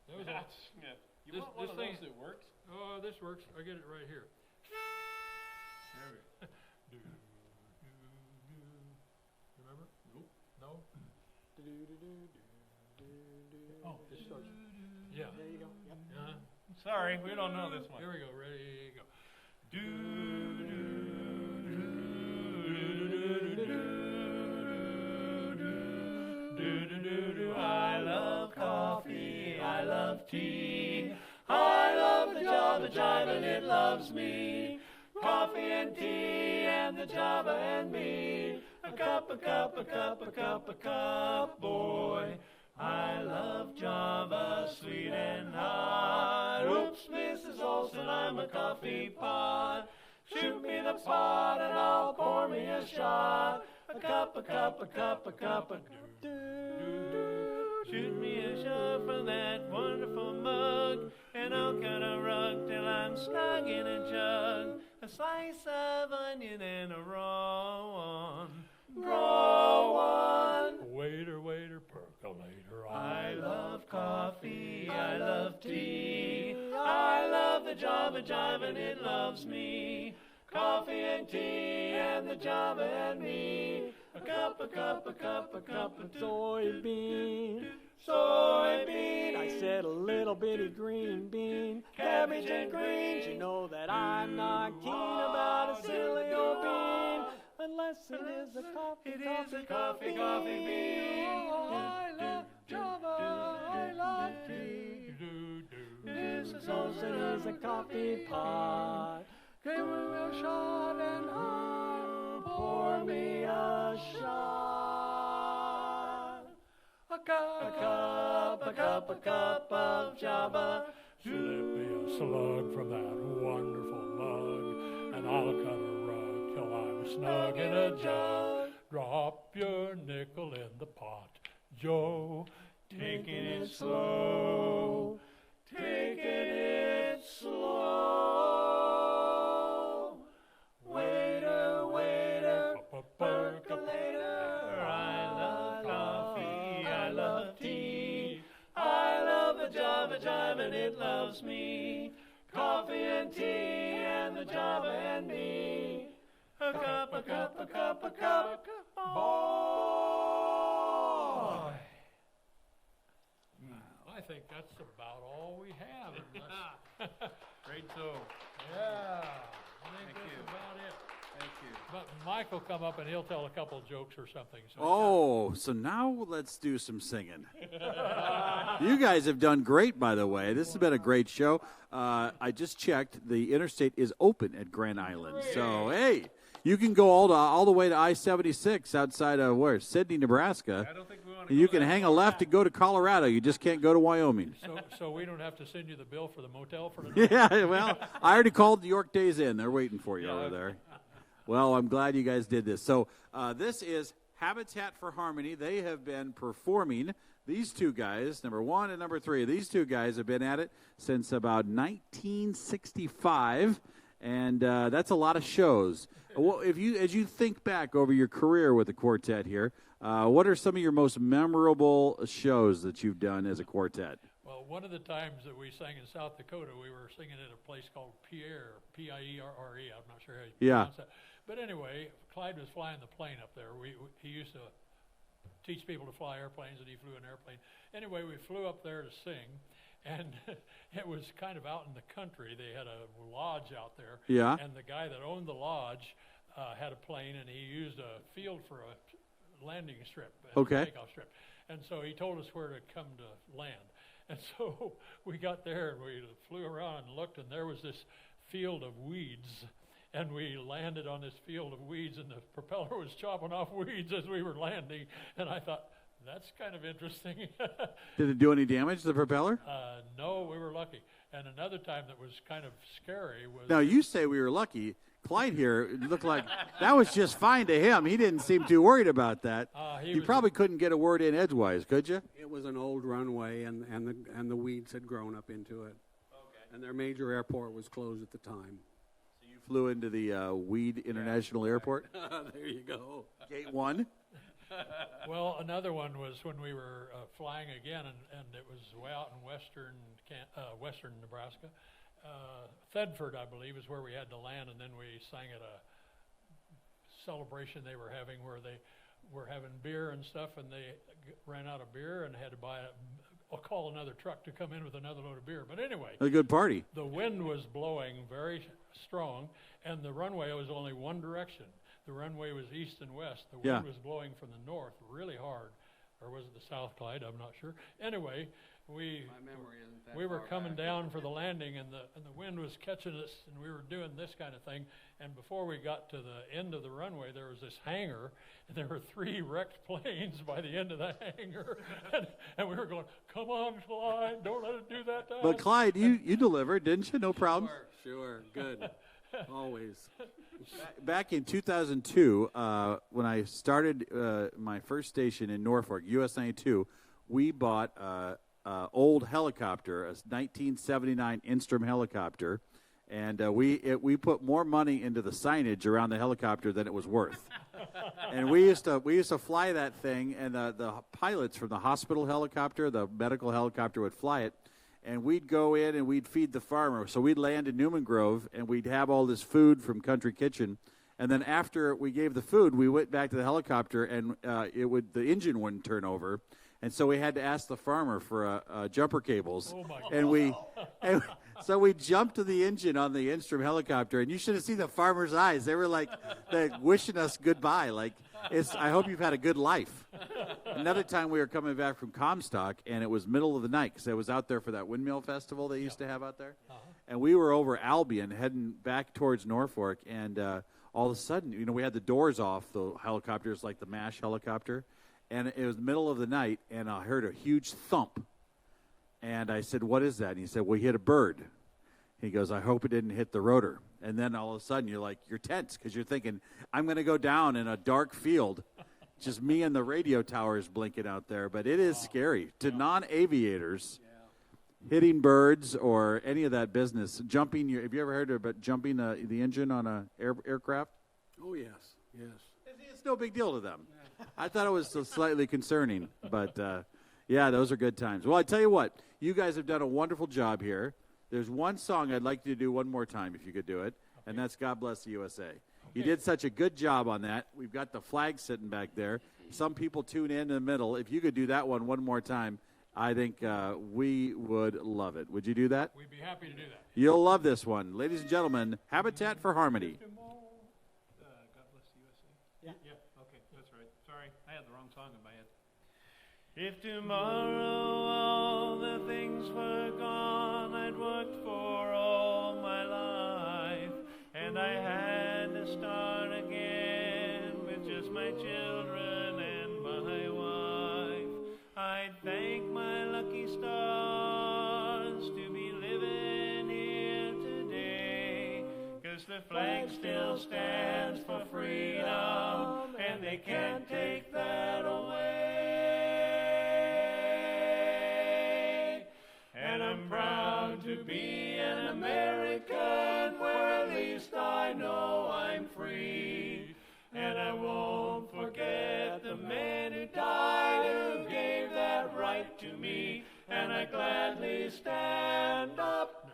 That was all. Yeah. You This- want one this of thing- those that works? Oh, this works. I get it right here. There we go. Remember? Nope. No? Oh, this starts. Yeah. There you go. Yep. Sorry, we don't know this one. Here we go. Ready, go. I love coffee, I love tea, I love the Java Jive and it loves me. Coffee and tea and the Java and me. A cup, boy. I love Java, sweet and hot. Oops, Mrs. Olson, I'm a coffee pot. Shoot me the pot and I'll pour me a shot. A cup, shoot me a shot from that wonderful mug, and I'll cut a rug till I'm snug in a jug. A slice of onion and a raw one. Waiter, waiter, percolator. I love coffee, I love tea, I love the Java Jive and it loves me. Coffee and tea and the Java and me. A cup of Soybean. soybean. I said a little bitty green bean. Cabbage and greens. You know that I'm not keen about a silly old bean. Unless it is a coffee, It is a coffee bean. Oh, I love Java, I love tea. Mrs. Olsen is a coffee pot. Give me a shot and I'll Pour me a shot. a cup. A cup of Java. Slip me a slug from that wonderful mug, and I'll cut a rug till I'm snug in a jug. Drop your nickel in the pot, Joe. Taking it slow. Taking it slow. Waiter, waiter, percolator. I love coffee, I love tea. I love the Java Jive and it loves me. Coffee and tea and the Java and me. A cup, boy. I think that's about all we have. Great show. Yeah, I think Thank that's you. about it. Thank you. But Mike will come up and he'll tell a couple jokes or something. So Oh, so now let's do some singing. You guys have done great, by the way. This has been a great show. I just checked. The interstate is open at Grand Island. So, hey, you can go all the way to I-76 outside of where? Sydney, Nebraska. I don't think we want to You go can that hang a far left back. and go to Colorado. You just can't go to Wyoming. So we don't have to send you the bill for the motel for tonight? Yeah, well, I already called the York Days Inn. They're waiting for you over there. Well, I'm glad you guys did this. So this is Habitat for Harmony. They have been performing. These two guys, number 1 and number 3, these two guys have been at it since about 1965, and that's a lot of shows. Well, as you think back over your career with the quartet here, what are some of your most memorable shows that you've done as a quartet? Well, one of the times that we sang in South Dakota, we were singing at a place called Pierre, P-I-E-R-R-E. I'm not sure how you pronounce that. But anyway, Clyde was flying the plane up there. He used to teach people to fly airplanes, and he flew an airplane. Anyway, we flew up there to sing, and it was kind of out in the country. They had a lodge out there, Yeah. and the guy that owned the lodge had a plane, and he used a field for a landing strip, Okay. takeoff strip. And so he told us where to come to land. And so we got there, and we flew around and looked, and there was this field of weeds. And we landed on this field of weeds, and the propeller was chopping off weeds as we were landing. And I thought, That's kind of interesting. Did it do any damage to the propeller? No, we were lucky. And another time that was kind of scary was... Now, you say we were lucky. Clyde here, it looked like that was just fine to him. He didn't seem too worried about that. You probably couldn't get a word in edgewise, could you? It was an old runway, and the weeds had grown up into it. Okay. And their major airport was closed at the time. So you flew into the Weed International Airport? There you go. Gate 1? Well, another one was when we were flying again, and it was way out in western Nebraska. Thedford, I believe, is where we had to land, and then we sang at a celebration they were having where they were having beer and stuff, and they ran out of beer and had to call another truck to come in with another load of beer. But anyway, a good party. The wind was blowing very strong, and the runway was only one direction. The runway was east and west. The wind was blowing from the north really hard, or was it the south, Clyde? I'm not sure. Anyway, we were coming down for the landing, and the wind was catching us, and we were doing this kind of thing. And before we got to the end of the runway, there was this hangar, and there were 3 wrecked planes by the end of the hangar. and we were going, come on, Clyde, don't let it do that to us. But Clyde, you delivered, didn't you? No problem. Sure, good. Always. Back in 2002, when I started my first station in Norfolk, US 92, we bought old helicopter, a 1979 Instrom helicopter, and we put more money into the signage around the helicopter than it was worth. And we used to fly that thing, and the pilots from the hospital helicopter, the medical helicopter, would fly it. And we'd go in and we'd feed the farmer. So we'd land in Newman Grove, and we'd have all this food from Country Kitchen. And then after we gave the food, we went back to the helicopter, and the engine wouldn't turn over. And so we had to ask the farmer for jumper cables. Oh my God. So we jumped to the engine on the Instrom helicopter, and you should have seen the farmer's eyes. They were like wishing us goodbye. Like, I hope you've had a good life. Another time we were coming back from Comstock, and it was middle of the night because I was out there for that windmill festival they used to have out there. And we were over Albion heading back towards Norfolk, and all of a sudden, we had the doors off, the helicopters, like the MASH helicopter, and it was the middle of the night, and I heard a huge thump. And I said, what is that? And he said, well, he hit a bird. He goes, I hope it didn't hit the rotor. And then all of a sudden, you're tense because you're thinking, I'm going to go down in a dark field. Just me and the radio towers blinking out there. But it is scary. To non-aviators, hitting birds or any of that business, have you ever heard about jumping the engine on an aircraft? Oh, yes. It's no big deal to them. I thought it was slightly concerning. But, those are good times. Well, I tell you what, you guys have done a wonderful job here. There's one song I'd like you to do one more time, if you could do it, and that's God Bless the USA. You did such a good job on that. We've got the flag sitting back there. Some people tune in the middle. If you could do that one more time, I think we would love it. Would you do that? We'd be happy to do that. You'll love this one. Ladies and gentlemen, Habitat for Harmony. God Bless the USA. Yeah, okay, that's right. Sorry, I had the wrong song in my head. If tomorrow all the things were gone I'd worked for all my life, and I had to start again with just my children and my wife, I'd thank my lucky stars to be living here today, 'cause the flag still stands for freedom, and they can't take that away. And I'm proud to be an American, where at least I know I'm free. And I won't forget the men who died, who gave that right to me. And I gladly stand up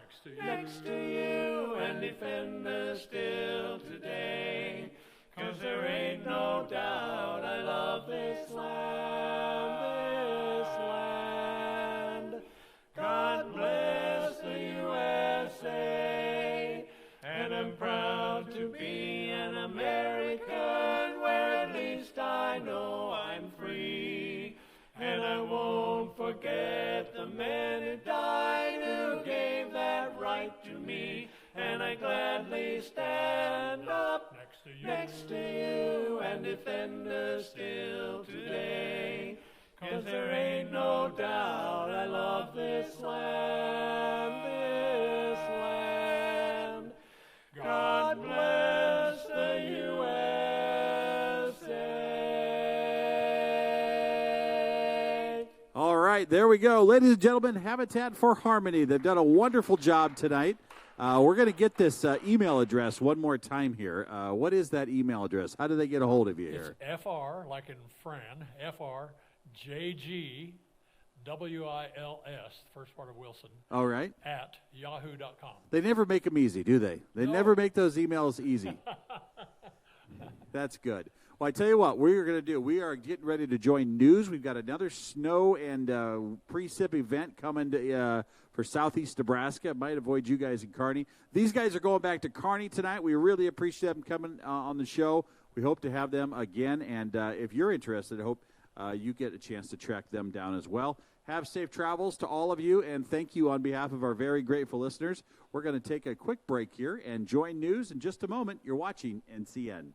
next to you and defend us still today. 'Cause there ain't no doubt I love this land, this land. God bless the USA. And I'm proud to be an American, where at least I know I'm free. And I won't forget the men who died, who gave that right to me. And I gladly stand up next to you and defend us still today. 'Cause 'cause there ain't no doubt I love this land, this land. God bless the USA. All right, there we go. Ladies and gentlemen, Habitat for Harmony. They've done a wonderful job tonight. We're going to get this email address one more time here. What is that email address? How do they get a hold of you here? It's FR, like in Fran, FRJGWILS, first part of Wilson, All right. at yahoo.com. They never make them easy, do they? They never make those emails easy. That's good. Well, I tell you what, we're going to do. We are getting ready to join news. We've got another snow and pre-sip event coming to, for southeast Nebraska. It might avoid you guys in Kearney. These guys are going back to Kearney tonight. We really appreciate them coming on the show. We hope to have them again. And if you're interested, I hope you get a chance to track them down as well. Have safe travels to all of you, and thank you on behalf of our very grateful listeners. We're going to take a quick break here and join news in just a moment. You're watching NCN.